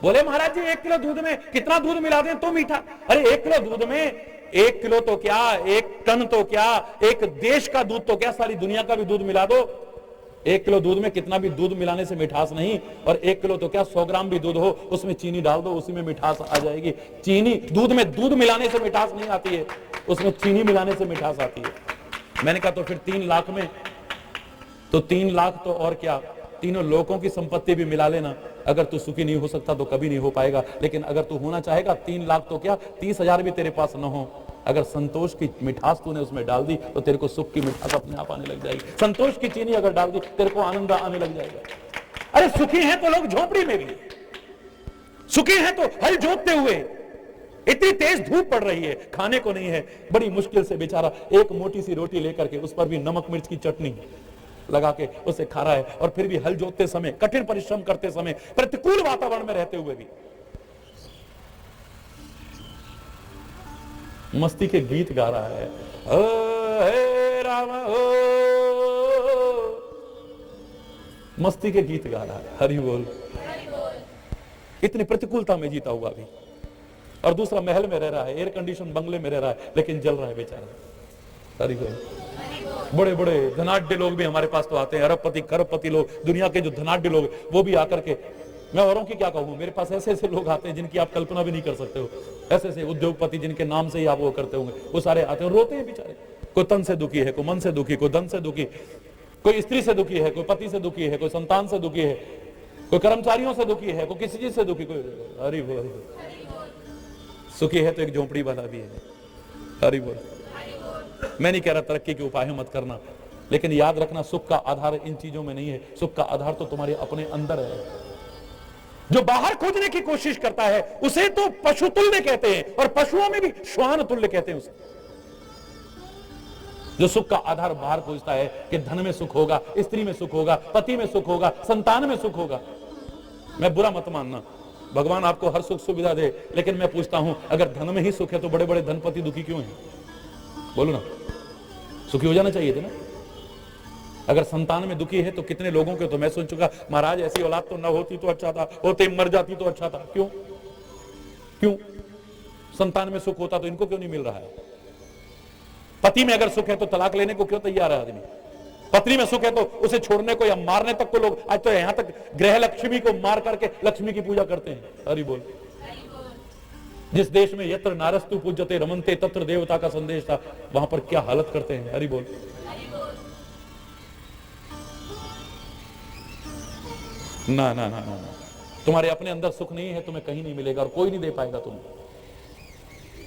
बोले महाराज जी 1 किलो दूध में कितना दूध मिला दें तो मीठा। अरे 1 किलो दूध में 1 किलो तो क्या, 1 टन तो क्या, एक देश का दूध तो क्या, सारी दुनिया का भी दूध मिला दो। 1 किलो दूध में कितना भी दूध मिलाने से मिठास नहीं, और 1 किलो तो क्या 100 ग्राम भी दूध हो उसमें चीनी डाल दो, उसी में मिठास आ जाएगी। चीनी दूध में दूध मिलाने से मिठास नहीं आती है, उसमें चीनी मिलाने से मिठास आती है। मैंने कहा तो फिर 3 लाख में तो 3 लाख तो और क्या, तीनों लोगों की संपत्ति भी मिला लेना। अगर तू सुखी नहीं हो सकता तो कभी नहीं हो पाएगा, लेकिन अगर तू होना चाहेगा 3 लाख तो क्या 30,000 भी तेरे पास न हो, अगर संतोष की मिठास तूने उसमें डाल दी तो तेरे को सुख की मिठास अपने आप आने लग जाएगी। संतोष की चीनी अगर डाल दी तेरे को आनंद आने लग जाएगा। अरे सुखी हैं तो लोग झोपड़ी में भी, सुखी हैं तो हल जोतते हुए, इतनी तेज धूप पड़ रही है, खाने को नहीं है, बड़ी मुश्किल से बेचारा एक मोटी सी रोटी लेकर के उस पर भी नमक मिर्च की चटनी लगा के उसे खा रहा है, और फिर भी हल जोतते समय, कठिन परिश्रम करते समय, प्रतिकूल वातावरण में रहते हुए भी मस्ती के गीत गा रहा है। ओ हे राम ओ, मस्ती के गीत गा रहा है। हरि बोल। इतनी प्रतिकूलता में जीता हुआ भी, और दूसरा महल में रह रहा है, एयर कंडीशन बंगले में रह रहा है, लेकिन जल रहा है बेचारा। हरि बोल। बड़े बड़े धनाढ्य लोग भी हमारे पास तो आते हैं, अरबपति खरबपति लोग, दुनिया के जो धनाढ्य लोग वो भी आकर के, मैं औरों की क्या कहूं, मेरे पास ऐसे ऐसे लोग आते हैं जिनकी आप कल्पना भी नहीं कर सकते हो। ऐसे ऐसे उद्योगपति जिनके नाम से ही आप वो करते होंगे, वो सारे आते हैं, रोते हैं बेचारे। कोई तन से दुखी है, कोई मन से दुखी, कोई धन से दुखी, कोई स्त्री से दुखी है, कोई पति से दुखी है, कोई संतान से दुखी है, कोई कर्मचारियों से दुखी है, कोई किसी चीज से दुखी, कोई। हरि बोल। सुखी है तो एक झोंपड़ी वाला भी है। हरि बोल। मैं नहीं कह रहा तरक्की के उपाय मत करना, लेकिन याद रखना सुख का आधार इन चीजों में नहीं है, सुख का आधार तो तुम्हारे अपने अंदर है। जो बाहर खोजने की कोशिश करता है उसे तो पशु तुल्य कहते हैं, और पशुओं में भी श्वान तुल्य कहते हैं उसे। जो सुख का आधार बाहर खोजता है कि धन में सुख होगा, स्त्री में सुख होगा, पति में सुख होगा, संतान में सुख होगा, मैं बुरा मत मानना, भगवान आपको हर सुख सुविधा दे, लेकिन मैं पूछता हूं अगर धन में ही सुख है तो बड़े बड़े धनपति दुखी क्यों हैं? बोलो ना, सुखी हो जाना चाहिए थे ना। अगर संतान में दुखी है तो कितने लोगों के, तो मैं सुन चुका महाराज ऐसी औलाद तो ना होती तो अच्छा था, होते मर जाती तो अच्छा था। क्यों क्यों? संतान में सुख होता तो इनको क्यों नहीं मिल रहा है? पति में अगर सुख है तो तलाक लेने को क्यों तैयार है आदमी? पत्नी में सुख है तो उसे छोड़ने को या मारने तक को लोग, आज तो यहां तक ग्रह लक्ष्मी को मार करके लक्ष्मी की पूजा करते हैं। हरि बोल। जिस देश में यत्र नारस्तु पूज्यते रमनते तत्र देवता का संदेश था, वहां पर क्या हालत करते हैं। हरि बोल। ना ना ना ना, तुम्हारे अपने अंदर सुख नहीं है, तुम्हें कहीं नहीं मिलेगा और कोई नहीं दे पाएगा तुम्हें।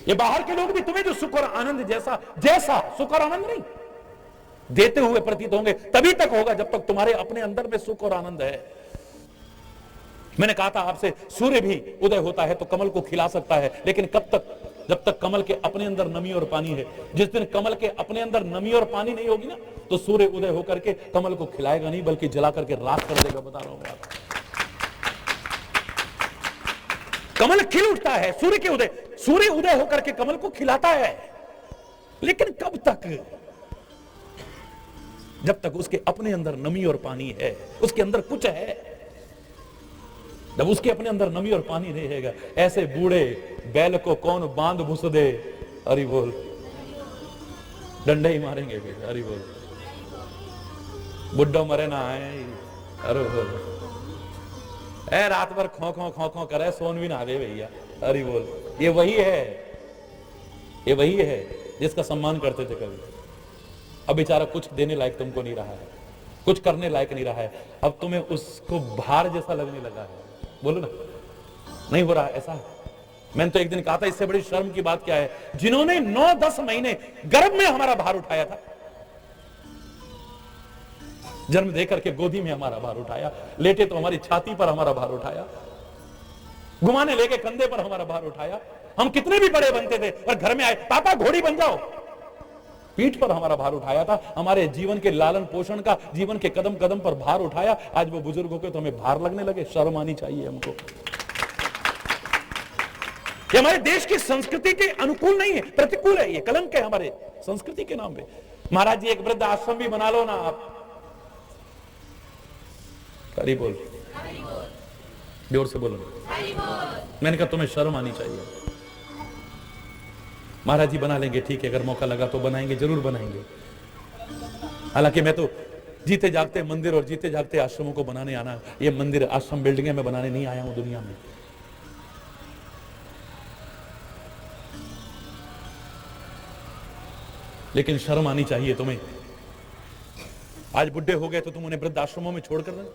ये बाहर के लोग भी तुम्हें जो सुख और आनंद जैसा सुख और आनंद नहीं देते हुए प्रतीत होंगे, तभी तक होगा जब तक तुम्हारे अपने अंदर में सुख और आनंद है। मैंने कहा था आपसे, सूर्य भी उदय होता है तो कमल को खिला सकता है, लेकिन कब तक? जब तक कमल के अपने अंदर नमी और पानी है। जिस दिन कमल के अपने अंदर नमी और पानी नहीं होगी ना, तो सूर्य उदय होकर के कमल को खिलाएगा नहीं, बल्कि जला करके राख कर देगा। बता रहा हूं आपको, कमल खिल उठता है सूर्य के उदय, सूर्य उदय होकर के कमल को खिलाता है, लेकिन कब तक? जब तक उसके अपने अंदर नमी और पानी है, उसके अंदर कुछ है। जब उसके अपने अंदर नमी और पानी नहीं रहेगा, ऐसे बूढ़े बैल को कौन बांध भूस दे, हरि बोल, डंडे ही मारेंगे फिर, हरि बोल। बुड्ढो मरे ना आए, अरे बोल, ए रात भर खो खो खो खो करे, सोन भी ना आवे भैया, हरि बोल। ये वही है, ये वही है जिसका सम्मान करते थे कभी। अब बेचारा कुछ देने लायक तुमको नहीं रहा है, कुछ करने लायक नहीं रहा है, अब तुम्हें उसको भार जैसा लगने लगा है। बोलो ना, नहीं हो रहा है ऐसा? मैंने तो एक दिन कहा था, इससे बड़ी शर्म की बात क्या है, जिन्होंने 9-10 महीने गर्भ में हमारा भार उठाया था, जन्म देकर के गोदी में हमारा भार उठाया, लेटे तो हमारी छाती पर हमारा भार उठाया, घुमाने लेके कंधे पर हमारा भार उठाया। हम कितने भी बड़े बनते थे और घर में आए, पापा घोड़ी बन जाओ, पीठ पर हमारा भार उठाया था, हमारे जीवन के लालन पोषण का, जीवन के कदम कदम पर भार उठाया। आज वो बुजुर्ग हो गए तो हमें भार लगने लगे। शर्म आनी चाहिए हमको। ये हमारे देश की संस्कृति के अनुकूल नहीं है, प्रतिकूल है, ये कलंक है हमारे संस्कृति के नाम पे। महाराज जी एक वृद्ध आश्रम भी बना लो ना आप, हरि बोल, जोर से बोलो। मैंने कहा तुम्हें शर्म आनी चाहिए। महाराज जी बना लेंगे, ठीक है, अगर मौका लगा तो बनाएंगे, जरूर बनाएंगे। हालांकि मैं तो जीते जागते मंदिर और जीते जागते आश्रमों को बनाने आना, ये मंदिर आश्रम बिल्डिंगें मैं बनाने नहीं आया हूं दुनिया में। लेकिन शर्म आनी चाहिए तुम्हें। आज बुढ़े हो गए तो तुम उन्हें वृद्ध आश्रमों में छोड़कर रहे,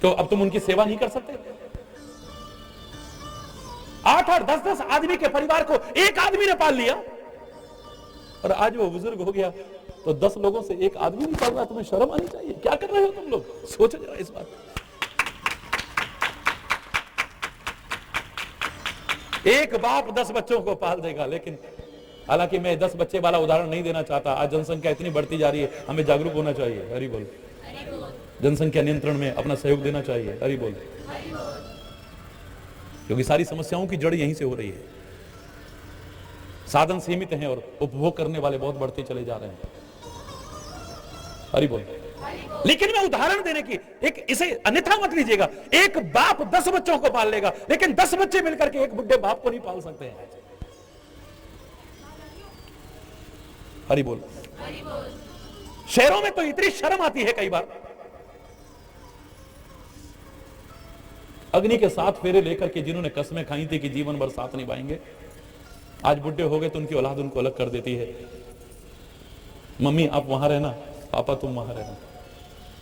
तो अब तुम उनकी सेवा नहीं कर सकते? 8 और 10-10 आदमी के परिवार को एक आदमी ने पाल लिया, और आज वो बुजुर्ग हो गया तो 10 लोगों से एक आदमी नहीं पाल रहा। तुम्हें शर्म आनी चाहिए। क्या कर रहे हो तुम लोग? सोचो जरा इस बात। एक बाप 10 बच्चों को पाल देगा, लेकिन हालांकि मैं 10 बच्चे वाला उदाहरण नहीं देना चाहता। आज जनसंख्या इतनी बढ़ती जा रही है, हमें जागरूक होना चाहिए, हरि बोल। जनसंख्या नियंत्रण में अपना सहयोग देना चाहिए, हरि बोल, क्योंकि सारी समस्याओं की जड़ यहीं से हो रही है। साधन सीमित हैं और उपभोग करने वाले बहुत बढ़ते चले जा रहे हैं, हरि बोल। लेकिन मैं उदाहरण देने की, एक इसे अन्यथा मत लीजिएगा। एक बाप 10 बच्चों को पाल लेगा, लेकिन 10 बच्चे मिलकर के एक बुढ़े बाप को नहीं पाल सकते हैं, हरि बोल। शहरों में तो इतनी शर्म आती है कई बार, अग्नि के 7 फेरे लेकर के जिन्होंने कसमें खाई थी कि जीवन भर साथ निभाएंगे, आज बुढ़े हो गए तो उनकी औलाद उनको अलग कर देती है। मम्मी आप वहां रहना, पापा तुम वहां रहना।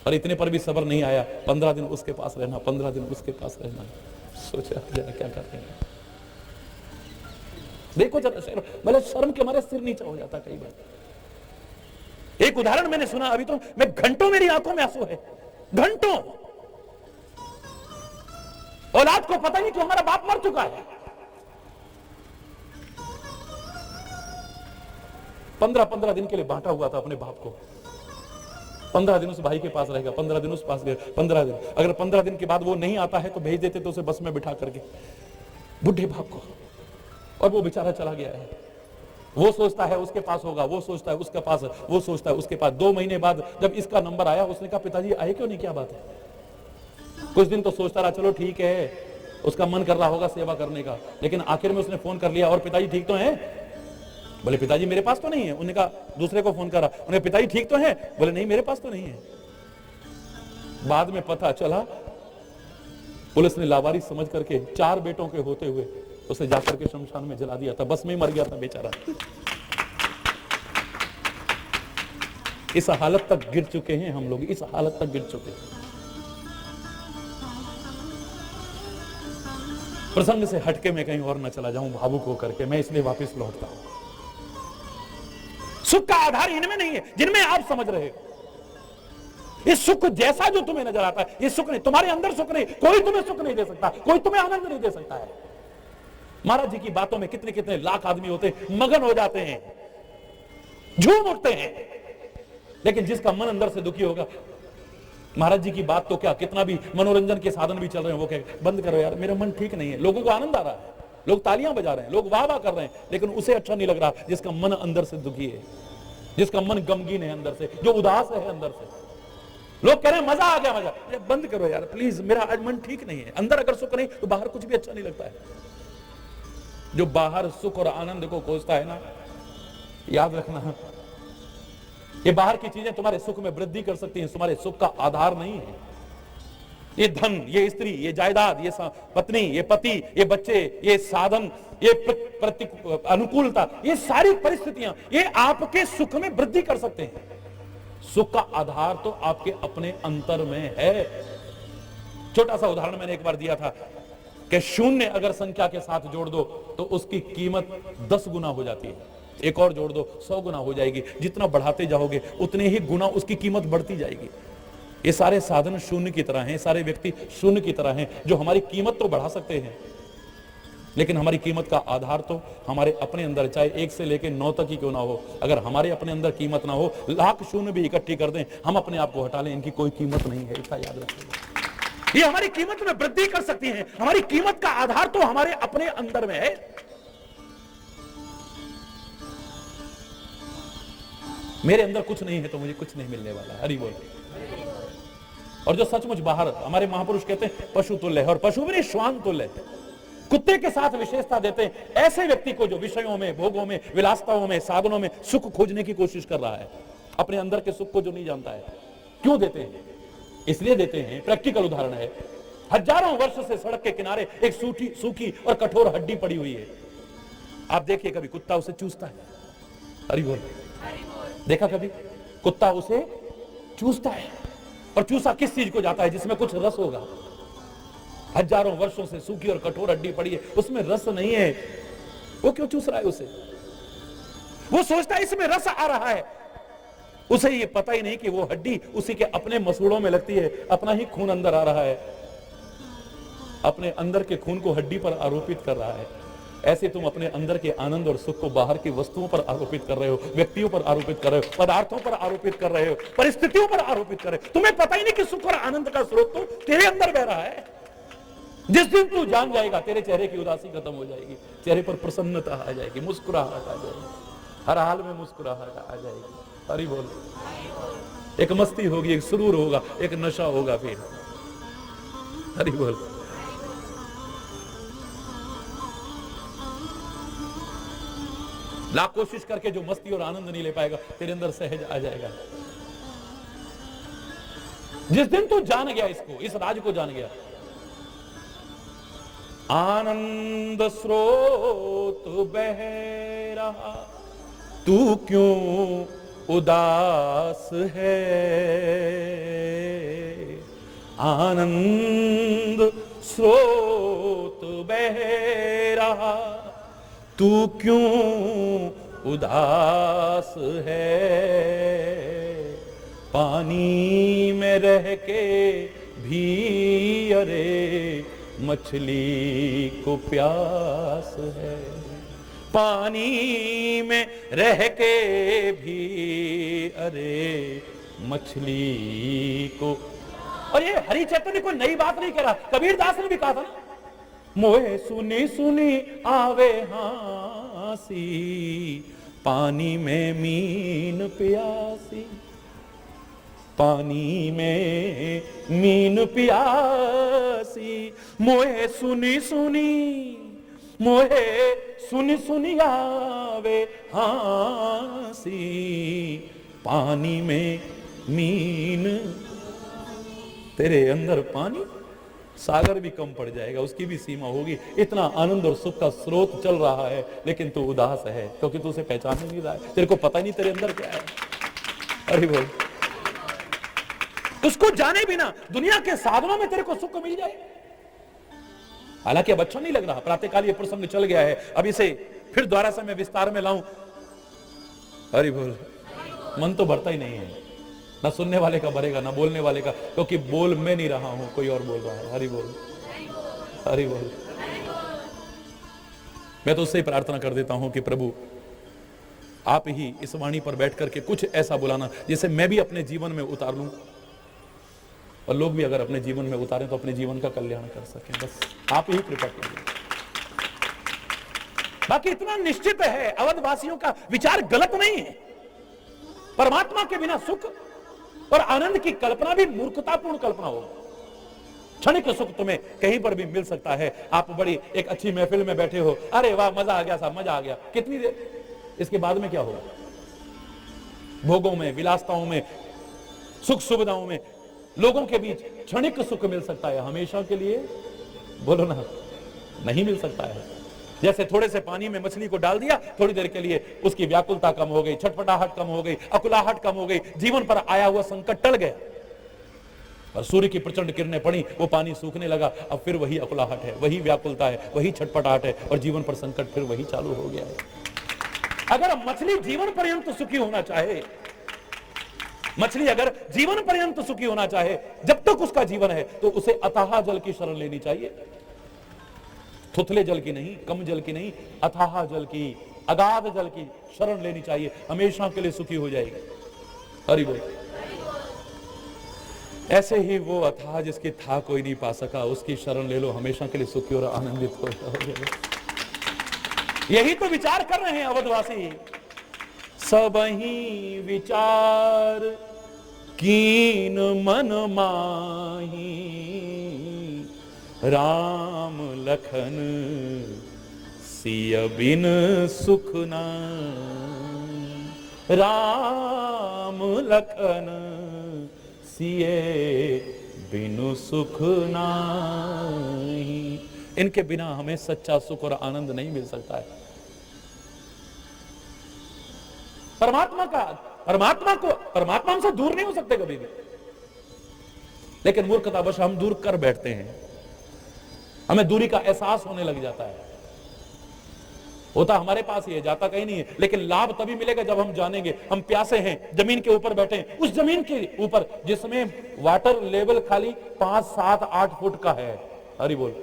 और इतने पर भी सब्र नहीं आया, 15 दिन उसके पास रहना, 15 दिन उसके पास रहना। सोचा जरा क्या करते हैं। देखो जरा, मतलब शर्म के हमारे सिर नीचे हो जाता कई बार। एक उदाहरण मैंने सुना, अभी तो मैं घंटों, मेरी आंखों में आंसू है, घंटों। औलाद को पता नहीं कि हमारा बाप मर चुका है। 15-15 दिन के लिए बांटा हुआ था अपने बाप को। 15 दिन उस भाई के पास रहेगा, 15 दिन उस पास गए, 15 दिन। अगर 15 दिन के बाद वो नहीं आता है तो भेज देते तो उसे बस में बिठा करके, बुढ़े बाप को। और वो बेचारा चला गया है। वो सोचता है उसके पास होगा, वो सोचता है उसके पास, वो सोचता है उसके पास। 2 महीने बाद जब इसका नंबर आया, उसने कहा पिताजी आए क्यों नहीं, क्या बात है? कुछ दिन तो सोचता रहा, चलो ठीक है, उसका मन कर रहा होगा सेवा करने का। लेकिन आखिर में उसने फोन कर लिया, और पिताजी ठीक तो हैं? बोले पिताजी मेरे पास तो नहीं है। उन्होंने कहा, दूसरे को फोन करा, उन्हें पिताजी ठीक तो हैं? बोले नहीं मेरे पास तो नहीं है। बाद में पता चला, पुलिस ने लावारिस समझ करके 4 बेटों के होते हुए उसे जाकर के शमशान में जला दिया था। बस में ही मर गया था बेचारा। इस हालत तक गिर चुके हैं हम लोग, इस हालत तक गिर चुके हैं। प्रसंग से हटके मैं कहीं और न चला जाऊं भावुक होकर के, मैं इसलिए वापस लौटता हूं। सुख का आधार इनमें नहीं है जिनमें आप समझ रहे हो। इस सुख जैसा जो तुम्हें नजर आता है, ये सुख नहीं, तुम्हारे अंदर सुख नहीं। कोई तुम्हें सुख नहीं दे सकता, कोई तुम्हें आनंद नहीं दे सकता है। महाराज जी की बातों में कितने कितने लाख आदमी होते हैं, मगन हो जाते हैं, झूम उठते हैं। लेकिन जिसका मन अंदर से दुखी होगा, महाराज जी की बात तो क्या, कितना भी मनोरंजन के साधन भी चल रहे हैं, वो कहे बंद करो यार, मेरा मन ठीक नहीं है। लोगों को आनंद आ रहा है, लोग तालियां बजा रहे हैं, लोग वाह वाह कर रहे हैं, लेकिन उसे अच्छा नहीं लग रहा जिसका मन अंदर से दुखी है, जिसका मन गमगीन है अंदर से, जो उदास है अंदर से। लोग कह रहे हैं मजा आ गया, मजा। अरे बंद करो यार प्लीज, मेरा आज मन ठीक नहीं है। अंदर अगर सुख नहीं तो बाहर कुछ भी अच्छा नहीं लगता है। जो बाहर सुख और आनंद को खोजता है ना, याद रखना, ये बाहर की चीजें तुम्हारे सुख में वृद्धि कर सकती हैं, तुम्हारे सुख का आधार नहीं है। ये धन, ये स्त्री, ये जायदाद, ये पत्नी, ये पति, ये बच्चे, ये साधन, ये अनुकूलता, ये सारी परिस्थितियां ये आपके सुख में वृद्धि कर सकते हैं। सुख का आधार तो आपके अपने अंतर में है। छोटा सा उदाहरण मैंने एक बार दिया था कि शून्य अगर संख्या के साथ जोड़ दो तो उसकी कीमत 10 गुना हो जाती है, एक और जोड़ दो 100 गुना हो जाएगी। जितना बढ़ाते जाओगे उतने ही गुना उसकी कीमत बढ़ती जाएगी। ये सारे साधन शून्य की तरह हैं, सारे व्यक्ति शून्य की तरह हैं, जो हमारी कीमत तो बढ़ा सकते हैं, लेकिन हमारी कीमत का आधार तो हमारे अपने अंदर, चाहे 1 से लेकर 9 तक ही क्यों ना हो, अगर हमारे अपने अंदर कीमत ना हो, लाख शून्य भी इकट्ठी कर दें, हम अपने आप को हटा लें, इनकी कोई कीमत नहीं है। इसका याद रखिए, ये हमारी कीमत में वृद्धि कर सकती हैं। हमारी कीमत का आधार तो हमारे अपने अंदर में है। मेरे अंदर कुछ नहीं है तो मुझे कुछ नहीं मिलने वाला। हरि बोल। और जो सचमुच बाहर, हमारे महापुरुष कहते हैं पशु तुल्य है, और पशु भी नहीं, श्वान तुल्य है, कुत्ते के साथ विशेषता देते हैं ऐसे व्यक्ति को जो विषयों में, भोगों में, विलासताओं में, साधनों में सुख खोजने की कोशिश कर रहा है, अपने अंदर के सुख को जो नहीं जानता है। क्यों देते हैं? इसलिए देते हैं, प्रैक्टिकल उदाहरण है, हजारों वर्ष से सड़क के किनारे एक सूखी और कठोर हड्डी पड़ी हुई है। आप देखिए कभी कुत्ता उसे चूसता है। हरि बोल। देखा कभी? कुत्ता उसे चूसता है, और चूसा किस चीज को जाता है? जिसमें कुछ रस होगा। हजारों वर्षों से सूखी और कठोर हड्डी पड़ी है, उसमें रस नहीं है, वो क्यों चूस रहा है उसे? वो सोचता है इसमें रस आ रहा है, उसे ये पता ही नहीं कि वो हड्डी उसी के अपने मसूड़ों में लगती है, अपना ही खून अंदर आ रहा है, अपने अंदर के खून को हड्डी पर आरोपित कर रहा है। ऐसे तुम अपने अंदर के आनंद और सुख को बाहर की वस्तुओं पर आरोपित कर रहे हो, व्यक्तियों पर आरोपित कर रहे हो, पदार्थों पर आरोपित कर रहे हो, परिस्थितियों पर आरोपित कर रहे हो। तुम्हें पता ही नहीं कि सुख और आनंद का स्रोत तो तेरे अंदर बह रहा है। जिस दिन तू जान जाएगा, तेरे चेहरे की उदासी खत्म हो जाएगी, चेहरे पर प्रसन्नता आ जाएगी, मुस्कुराहट आ जाएगी, हर हाल में मुस्कुराहट आ जाएगी। हरि बोल। एक मस्ती होगी, एक सुरूर होगा, एक नशा होगा फिर। हरि बोल। लाख कोशिश करके जो मस्ती और आनंद नहीं ले पाएगा, तेरे अंदर सहज आ जाएगा। जिस दिन तू जान गया इसको, इस राज को जान गया, आनंद स्रोत बह रहा, तू क्यों उदास है? आनंद स्रोत बह रहा, तू क्यों उदास है? पानी में रह के भी अरे मछली को प्यास है। पानी में रह के भी अरे मछली को। और ये हरि चैतन्य कोई नई बात नहीं कह रहा, कबीर दास ने भी कहा था ना, मोहे सुनी सुनी आवे हांसी, पानी में मीन प्यासी, पानी में मीन प्यासी, मोहे सुनी सुनी, मोहे सुनी सुनी आवे हांसी, पानी में मीन। तेरे अंदर पानी, सागर भी कम पड़ जाएगा, उसकी भी सीमा होगी। इतना आनंद और सुख का स्रोत चल रहा है, लेकिन तू उदास है क्योंकि तू उसे पहचान नहीं रहा है, तेरे को पता ही नहीं तेरे अंदर क्या है। अरे बोल। उसको जाने बिना दुनिया के साधनों में तेरे को सुख मिल जाए। हालांकि अब अच्छा नहीं लग रहा, प्रातःकाल ये प्रसंग चल गया है, अब इसे फिर दोबारा से मैं विस्तार में लाऊं। अरे बोल। मन तो भरता ही नहीं है, ना सुनने वाले का भरेगा, ना बोलने वाले का, क्योंकि बोल मैं नहीं रहा हूं, कोई और बोल रहा है। हरि बोल। हरि बोल। मैं तो उससे ही प्रार्थना कर देता हूं कि प्रभु आप ही इस वाणी पर बैठ करके कुछ ऐसा बुलाना जिसे मैं भी अपने जीवन में उतार लूं, और लोग भी अगर अपने जीवन में उतारें तो अपने जीवन का कल्याण कर सकें। बस आप ही कृपा कीजिए। बाकी इतना निश्चित है, अवधवासियों का विचार गलत नहीं है। परमात्मा के बिना सुख और आनंद की कल्पना भी मूर्खतापूर्ण कल्पना होगी। क्षणिक सुख तुम्हें कहीं पर भी मिल सकता है। आप बड़ी एक अच्छी महफिल में बैठे हो, अरे वाह मजा आ गया साहब, मजा आ गया, कितनी देर, इसके बाद में क्या होगा? भोगों में, विलासताओं में, सुख सुविधाओं में, लोगों के बीच क्षणिक सुख मिल सकता है, हमेशा के लिए बोलो ना, नहीं मिल सकता है। जैसे थोड़े से पानी में मछली को डाल दिया, थोड़ी देर के लिए उसकी व्याकुलता कम हो गई, छटपटाहट कम हो गई, अकुलाहट कम हो गई, जीवन पर आया हुआ संकट टल गया। और सूर्य की प्रचंड किरणें पड़ी, वो पानी सूखने लगा, अब फिर वही अकुलाहट है, वही व्याकुलता है, वही छटपटाहट है, और जीवन पर संकट फिर वही चालू हो गया है। अगर मछली जीवन पर्यंत सुखी होना चाहे, मछली अगर जीवन पर्यंत सुखी होना चाहे, जब तक उसका जीवन है, तो उसे अथाह जल की शरण लेनी चाहिए। थुथले जल की नहीं, कम जल की नहीं, अथाह जल की, अगाध जल की शरण लेनी चाहिए, हमेशा के लिए सुखी हो जाएगी। हरि बोल। ऐसे ही वो अथाह जिसकी था कोई नहीं पा सका, उसकी शरण ले लो, हमेशा के लिए सुखी और आनंदित हो जाओगे। यही तो विचार कर रहे हैं अवधवासी। सबही विचार कीन मन माही, राम लखन सिय बिन सुख नाहि। राम लखन सिए बिनु सुख नाही। इनके बिना हमें सच्चा सुख और आनंद नहीं मिल सकता है। परमात्मा हमसे दूर नहीं हो सकते कभी भी, लेकिन मूर्खतावश हम दूर कर बैठते हैं। हमें दूरी का एहसास होने लग जाता है। होता हमारे पास ही है, जाता कहीं नहीं है, लेकिन लाभ तभी मिलेगा जब हम जानेंगे। हम प्यासे हैं, जमीन के ऊपर बैठे हैं, उस जमीन के ऊपर जिसमें वाटर लेवल खाली 5, 7, 8 फुट का है। हरि बोल।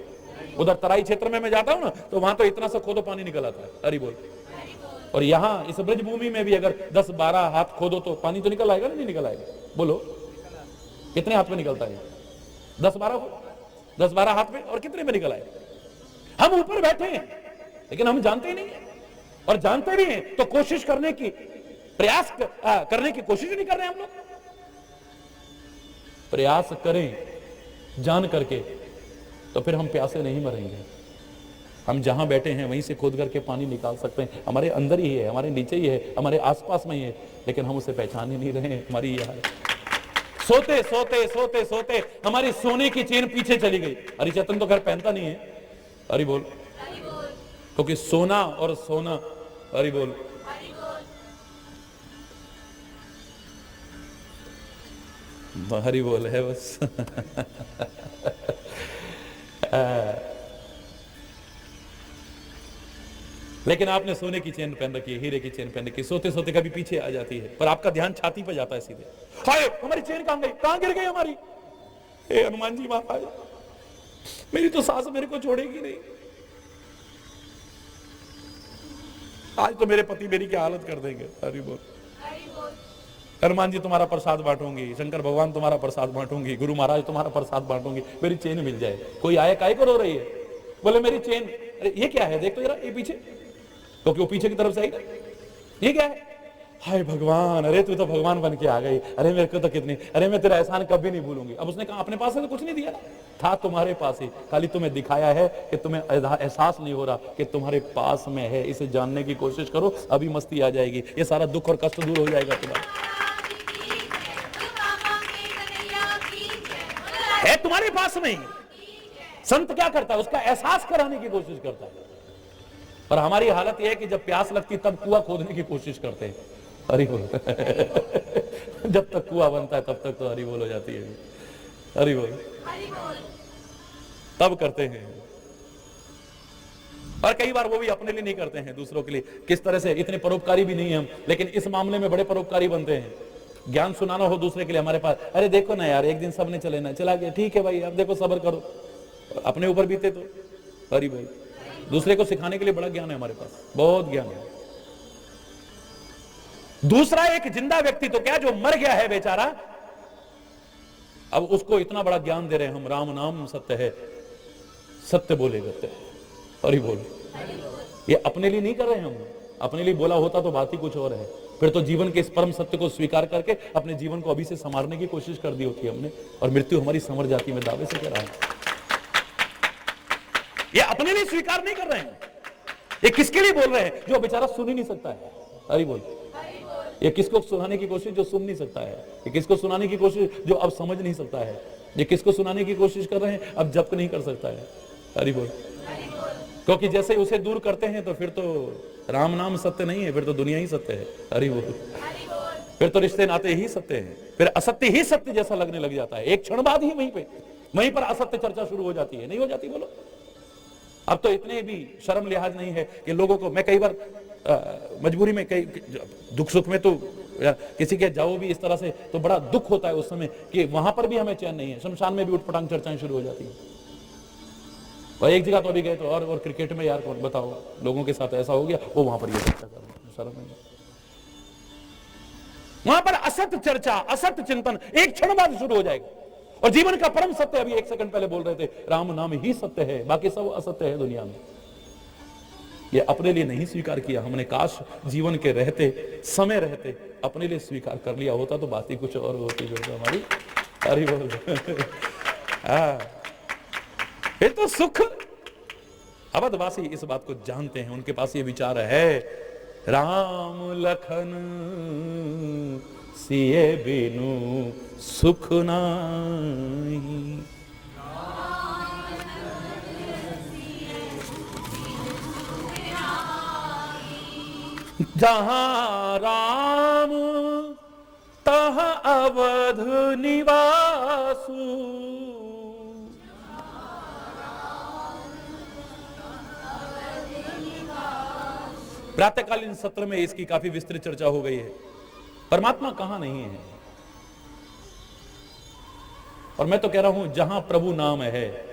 उधर तराई क्षेत्र में मैं जाता हूं ना, तो वहां तो इतना सा खोदो पानी निकल आता है। हरि बोल। और यहां इस ब्रज भूमि में भी अगर 10-12 हाथ खोदो तो पानी तो निकल आएगा ना, नहीं निकल आएगा? बोलो कितने हाथ में निकलता है? 10-12 फुट, 10-12 हाथ में, और कितने में निकल आएगा? हम ऊपर बैठे हैं, लेकिन हम जानते ही नहीं है। और जानते भी हैं तो कोशिश करने की, प्रयास करने की कोशिश नहीं कर रहे हैं हम लोग। प्रयास करें जान करके, तो फिर हम प्यासे नहीं मरेंगे। हम जहां बैठे हैं वहीं से खोद करके पानी निकाल सकते हैं। हमारे अंदर ही है, हमारे नीचे ही है, हमारे आसपास में ही है, लेकिन हम उसे पहचान ही नहीं रहे हैं। हमारी यह हालत, सोते सोते सोते सोते हमारी सोने की चेन पीछे चली गई। हरिचेतन तो घर पहनता नहीं है। हरि बोल। क्योंकि सोना और सोना, हरि बोल, हरि बोल है बस। लेकिन आपने सोने की चेन पहन रखी है, हीरे की चेन पहन रखी है, सोते सोते कभी पीछे आ जाती है, पर आपका ध्यान छाती पे जाता है सीधे। हाय हमारी चेन कहां गई, कहां गिर गई हमारी? हे हनुमान जी महाराज, मेरी तो सास मेरे को छोड़ेगी नहीं। आज तो मेरे पति मेरी क्या हालत कर देंगे। हरि बोल। हनुमान जी तुम्हारा प्रसाद बांटूंगी, शंकर भगवान तुम्हारा प्रसाद बांटूंगी, गुरु महाराज तुम्हारा प्रसाद बांटूंगी, मेरी चेन मिल जाए। कोई आए काहे को रो रही है? बोले मेरी चेन। अरे ये क्या है, देख तो जरा ये पीछे, क्योंकि वो पीछे की तरफ से आई ना। ये क्या है? हाय भगवान, अरे तू तो भगवान बन के आ गई, अरे मेरे को तो कितनी, अरे मैं तेरा एहसान कभी नहीं भूलूंगी। अब उसने कहा अपने पास से तो कुछ नहीं दिया, था तुम्हारे पास ही, खाली तुम्हें दिखाया है कि तुम्हें एहसास नहीं हो रहा कि तुम्हारे पास में है। इसे जानने की कोशिश करो, अभी मस्ती आ जाएगी, ये सारा दुख और कष्ट दूर हो जाएगा तुम्हारा। है तुम्हारे पास में ही। संत क्या करता है? उसका एहसास कराने की कोशिश करता है। और हमारी हालत यह है कि जब प्यास लगती तब कुआं खोदने की कोशिश करते हैं। हरि बोल। जब तक कुआं बनता है तब तक तो हरि बोल हो जाती है। हरि बोल। तब करते हैं। और कई बार वो भी अपने लिए नहीं करते हैं, दूसरों के लिए। किस तरह से, इतने परोपकारी भी नहीं है हम, लेकिन इस मामले में बड़े परोपकारी बनते हैं। ज्ञान सुनाना हो दूसरे के लिए हमारे पास, अरे देखो ना यार, एक दिन सबने चले ना, चला गया, ठीक है भाई, अब देखो सब्र करो। अपने ऊपर बीते तो हरि बोल। दूसरे को सिखाने के लिए बड़ा ज्ञान है हमारे पास, बहुत ज्ञान है। दूसरा एक जिंदा व्यक्ति तो क्या, जो मर गया है बेचारा, अब उसको इतना बड़ा ज्ञान दे रहे हैं हम। राम नाम सत्य है, सत्य बोले करते हैं। हरि बोल। ये अपने लिए नहीं कर रहे हैं हम, अपने लिए बोला होता तो बात ही कुछ और है। फिर तो जीवन के इस परम सत्य को स्वीकार करके अपने जीवन को अभी से संवारने की कोशिश कर दी होती हमने, और मृत्यु हमारी संवर जाती, मैं दावे से कह रहा हूं। ये अपने लिए स्वीकार नहीं कर रहे हैं, ये किसके लिए बोल रहे हैं? जो बेचारा सुन ही नहीं सकता है। अरे बोल, ये किसको सुनाने की कोशिश? जो सुन नहीं सकता है। ये किसको सुनाने की कोशिश? जो अब समझ नहीं सकता है। ये किसको सुनाने की कोशिश कर रहे हैं? अब जब्त नहीं कर सकता है। अरे बोल, क्योंकि जैसे उसे दूर करते हैं तो फिर तो राम नाम सत्य नहीं है, फिर तो दुनिया ही सत्य है। अरे बोल, फिर तो रिश्ते नाते ही सत्य हैं, फिर असत्य ही सत्य जैसा लगने लग जाता है। एक क्षण बाद ही वहीं पर असत्य चर्चा शुरू हो जाती है। नहीं हो जाती? बोलो। अब तो इतने भी शर्म लिहाज नहीं है कि लोगों को, मैं कई बार मजबूरी में, कई दुख सुख में तो किसी के जाओ भी इस तरह से तो बड़ा दुख होता है उस समय कि वहां पर भी हमें चैन नहीं है। शमशान में भी उठपटांग चर्चाएं शुरू हो जाती है। और एक जगह तो अभी गए तो और क्रिकेट में यार कौन बताओ, लोगों के साथ ऐसा हो गया, वो वहां पर ये चर्चा कर रहे हैं। शर्म नहीं। वहां पर असत्य चर्चा, असत्य चिंतन एक क्षण बाद शुरू हो जाएगा। और जीवन का परम सत्य, अभी एक सेकंड पहले बोल रहे थे, राम नाम ही सत्य है, बाकी सब असत्य है दुनिया में। ये अपने लिए नहीं स्वीकार किया हमने। काश जीवन के रहते, समय रहते अपने लिए स्वीकार कर लिया होता तो बात ही कुछ और होती जो हमारी। अरे बोल, फिर तो सुख। अवधवासी इस बात को जानते हैं, उनके पास ये विचार है, राम लखन सिए बिनु सुख नाही। जहां राम तहां अवध निवासु। प्रातःकालीन सत्र में इसकी काफी विस्तृत चर्चा हो गई है। परमात्मा कहां नहीं है? और मैं तो कह रहा हूं, जहां प्रभु नाम है,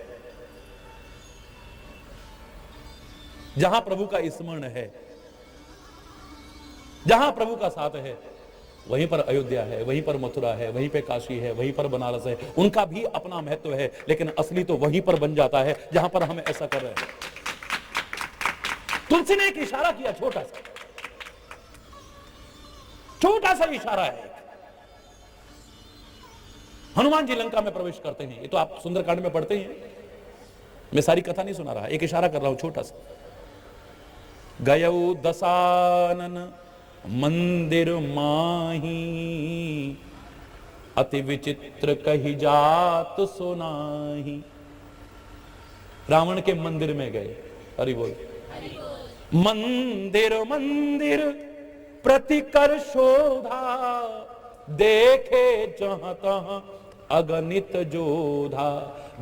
जहां प्रभु का स्मरण है, जहां प्रभु का साथ है, वहीं पर अयोध्या है, वहीं पर मथुरा है, वहीं पे काशी है, वहीं पर बनारस है। उनका भी अपना महत्व है, लेकिन असली तो वहीं पर बन जाता है जहां पर हम ऐसा कर रहे हैं। तुलसी ने एक इशारा किया, छोटा सा इशारा है। हनुमान जी लंका में प्रवेश करते हैं, ये तो आप सुंदरकांड में पढ़ते हैं, मैं सारी कथा नहीं सुना रहा, एक इशारा कर रहा हूं छोटा सा। गयौ दसानन मंदिर माही, अति विचित्र कही जात सुनाही। रावण के मंदिर में गए। हरि बोल। मंदिर मंदिर प्रतिकर शोधा, देखे जहां तहां अगणित जोधा।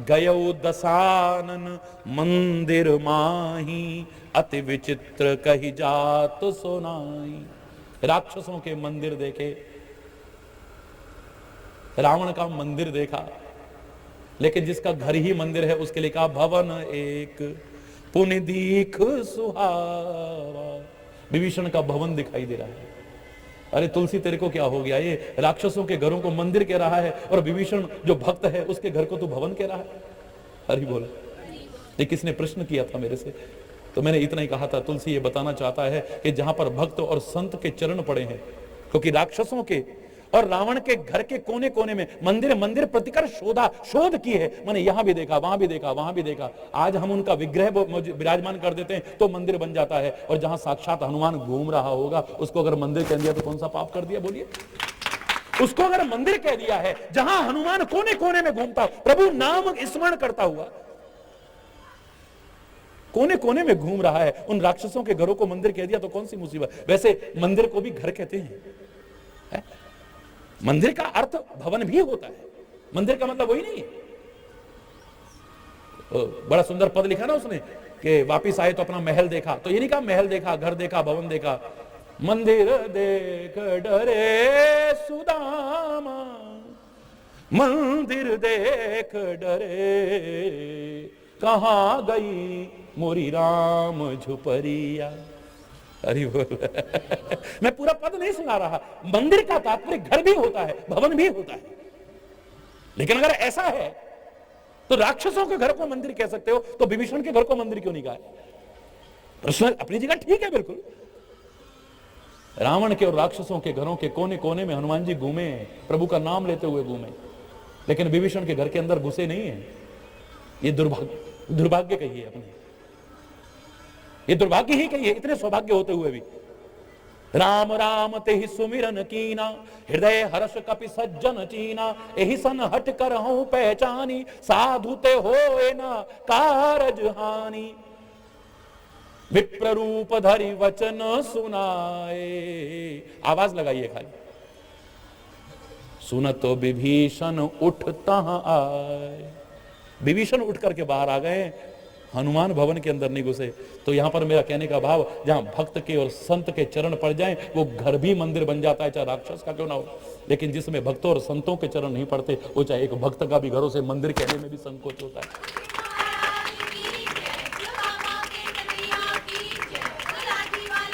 गयो दसानन मंदिर माही, अति विचित्र कही जात सुनाई। राक्षसों के मंदिर देखे, रावण का मंदिर देखा, लेकिन जिसका घर ही मंदिर है उसके लिए कहा भवन एक पुण्य दीख सुहावा। विभीषण का भवन दिखाई दे रहा है। अरे तुलसी तेरे को क्या हो गया? ये राक्षसों के घरों को मंदिर कह रहा है और विभीषण जो भक्त है उसके घर को तू भवन कह रहा है। हरि बोल। ये किसने प्रश्न किया था मेरे से? तो मैंने इतना ही कहा था, तुलसी ये बताना चाहता है कि जहां पर भक्त और संत के चरण पड़े हैं, क्योंकि राक्षसों के और रावण के घर के कोने कोने में मंदिर मंदिर प्रतिकर शोध की है। मैंने यहां भी देखा, वहां भी देखा, वहां भी देखा। आज हम उनका विग्रह विराजमान कर देते हैं तो मंदिर बन जाता है, और जहां साक्षात हनुमान घूम रहा होगा उसको अगर मंदिर कह दिया तो कौन सा पाप कर दिया? बोलिए। उसको अगर मंदिर कह दिया है, जहां हनुमान कोने कोने में घूमता, प्रभु नाम स्मरण करता हुआ कोने कोने में घूम रहा है, उन राक्षसों के घरों को मंदिर कह दिया तो कौन सी मुसीबत? वैसे मंदिर को भी घर कहते हैं, है? मंदिर का अर्थ भवन भी होता है। मंदिर का मतलब वही नहीं है। बड़ा सुंदर पद लिखा ना उसने कि वापिस आए तो अपना महल देखा, तो ये नहीं कहा महल देखा, घर देखा, भवन देखा। मंदिर देख डरे सुदामा, मंदिर देख डरे कहां गई मोरी राम झुपरिया। अरे बोल। मैं पूरा पद नहीं सुना रहा। मंदिर का तात्पर्य घर भी होता है, भवन भी होता है। लेकिन अगर ऐसा है तो राक्षसों के घर को मंदिर कह सकते हो, तो विभीषण के घर को मंदिर क्यों नहीं कहा? प्रश्न अपनी जगह ठीक है बिल्कुल। रावण के और राक्षसों के घरों के कोने कोने में हनुमान जी घूमे, प्रभु का नाम लेते हुए घूमे, लेकिन विभीषण के घर के अंदर घुसे नहीं है। ये दुर्भाग्य कहिए अपने, ये दुर्भाग्य ही कहिए, इतने सौभाग्य होते हुए भी। राम राम ते ही सुमिरन कीना, हृदय हर्ष कपि सज्जन चीना, एहि सन हट कर हूं पहचानी, साधु ते होए ना कारज हानि। विप्र रूप धरि वचन सुनाए, आवाज लगाइए खाली। सुनत तो विभीषण उठता आए, विभीषण उठ करके बाहर आ गए, हनुमान भवन के अंदर नहीं घुसे। तो यहां पर मेरा कहने का भाव, जहां भक्त के और संत के चरण पड़ जाएं, वो घर भी मंदिर बन जाता है, चाहे राक्षस का क्यों ना हो। लेकिन जिसमें भक्तों और संतों के चरण नहीं पड़ते, वो चाहे एक भक्त का भी घरों से मंदिर कहने में भी संकोच होता है।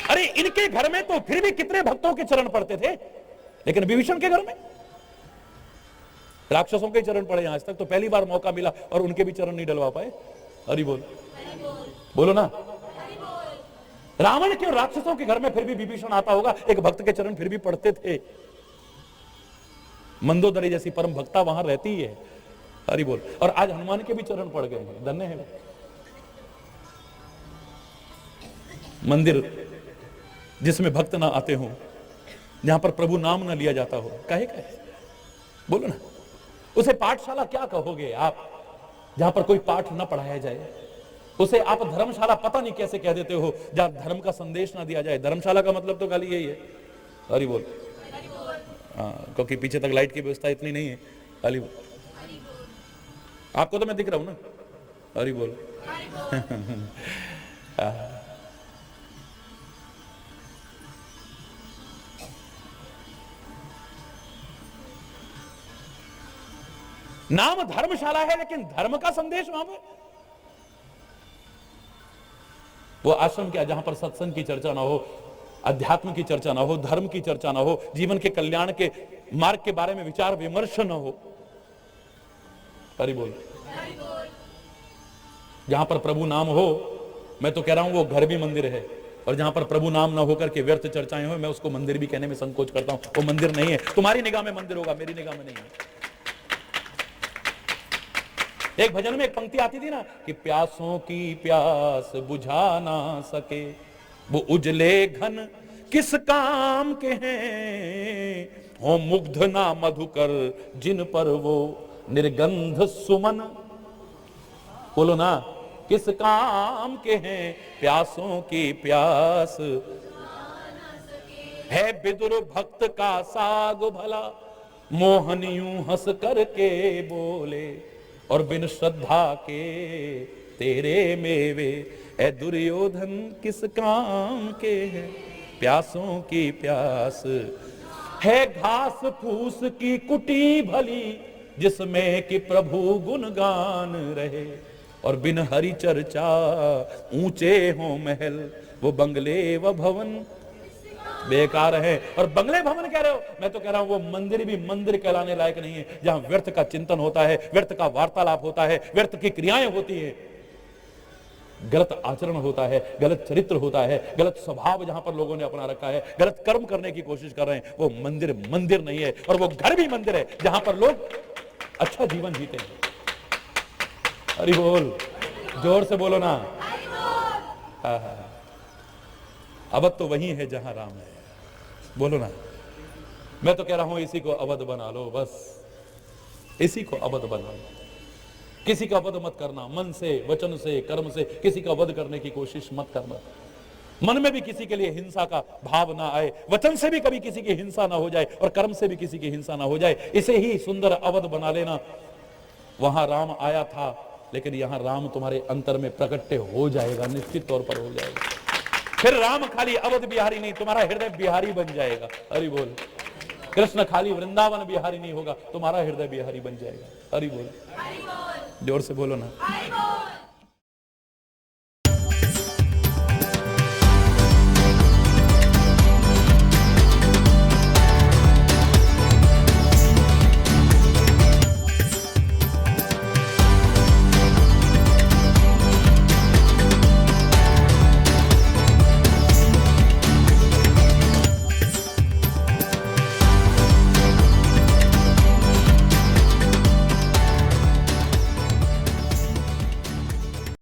अरे इनके घर में तो फिर भी कितने भक्तों के चरण पड़ते थे, लेकिन विभीषण के घर में राक्षसों के चरण पड़े। आज तक तो पहली बार मौका मिला और उनके भी चरण नहीं डलवा पाए। हरि बोल, बोलो ना। रावण के और राक्षसों के घर में फिर भी विभीषण आता होगा, एक भक्त के चरण फिर भी पड़ते थे। मंदोदरी जैसी परम भक्ता वहां रहती है। हरि बोल। और आज हनुमान के भी चरण पड़ गए हैं, धन्य है। मंदिर जिसमें भक्त ना आते हो, जहां पर प्रभु नाम ना लिया जाता हो, काहे कहे, बोलो ना। उसे पाठशाला क्या कहोगे आप, जहां पर कोई पाठ ना पढ़ाया जाए। उसे आप धर्मशाला पता नहीं कैसे कह देते हो, जहां धर्म का संदेश ना दिया जाए। धर्मशाला का मतलब तो खाली यही है। हरि बोल। हाँ, क्योंकि पीछे तक लाइट की व्यवस्था इतनी नहीं है। हरि बोल। आपको तो मैं दिख रहा हूं ना। हरि बोल। नाम धर्मशाला है, लेकिन धर्म का संदेश वहां पे। वो आश्रम क्या, जहां पर सत्संग की चर्चा ना हो, अध्यात्म की चर्चा ना हो, धर्म की चर्चा ना हो, जीवन के कल्याण के मार्ग के बारे में विचार विमर्श ना हो। हरि बोल। जहां पर प्रभु नाम हो, मैं तो कह रहा हूं वो घर भी मंदिर है। और जहां पर प्रभु नाम ना होकर के व्यर्थ चर्चाएं हो, मैं उसको मंदिर भी कहने में संकोच करता हूं। वो मंदिर नहीं है। तुम्हारी निगाह में मंदिर होगा, मेरी निगाह में नहीं है। एक भजन में एक पंक्ति आती थी ना कि प्यासों की प्यास बुझा ना सके, वो उजले घन किस काम के हैं, हो मुग्ध ना मधुकर जिन पर वो निर्गंध सुमन। बोलो ना, किस काम के हैं प्यासों की प्यास, है विदुर भक्त का साग भला, मोहन यूं हंस करके बोले, और बिन श्रद्धा के तेरे मेवे, ए दुर्योधन किस काम के हैं प्यासों की प्यास, है घास फूस की कुटी भली, जिसमें कि प्रभु गुणगान रहे, और बिन हरि चर्चा ऊंचे हो महल, वो बंगले व भवन बेकार है। और बंगले भवन कह रहे हो, मैं तो कह रहा हूं वो मंदिर भी मंदिर कहलाने लायक नहीं है, जहां व्यर्थ का चिंतन होता है, व्यर्थ का वार्तालाप होता है, व्यर्थ की क्रियाएं होती है, गलत आचरण होता है, गलत चरित्र होता है, गलत स्वभाव जहां पर लोगों ने अपना रखा है, गलत कर्म करने की कोशिश कर रहे हैं, वो मंदिर मंदिर नहीं है। और वो घर भी मंदिर है जहां पर लोग अच्छा जीवन जीते हैं। हरि बोल, जोर से बोलो ना। अवध तो वही है जहां राम है। बोलो ना। मैं तो कह रहा हूं इसी को अवध बना लो, बस इसी को अवध बना लो। किसी का वध मत करना, मन से, वचन से, कर्म से किसी का वध करने की कोशिश मत करना। मन में भी किसी के लिए हिंसा का भाव ना आए, वचन से भी कभी किसी की हिंसा ना हो जाए, और कर्म से भी किसी की हिंसा ना हो जाए। इसे ही सुंदर अवध बना लेना। वहां राम आया था, लेकिन यहां राम तुम्हारे अंतर में प्रकट हो जाएगा, निश्चित तौर पर हो जाएगा। फिर राम खाली अवध बिहारी नहीं, तुम्हारा हृदय बिहारी बन जाएगा। हरि बोल। कृष्ण खाली वृंदावन बिहारी नहीं होगा, तुम्हारा हृदय बिहारी बन जाएगा। हरि बोल। जोर से बोलो ना।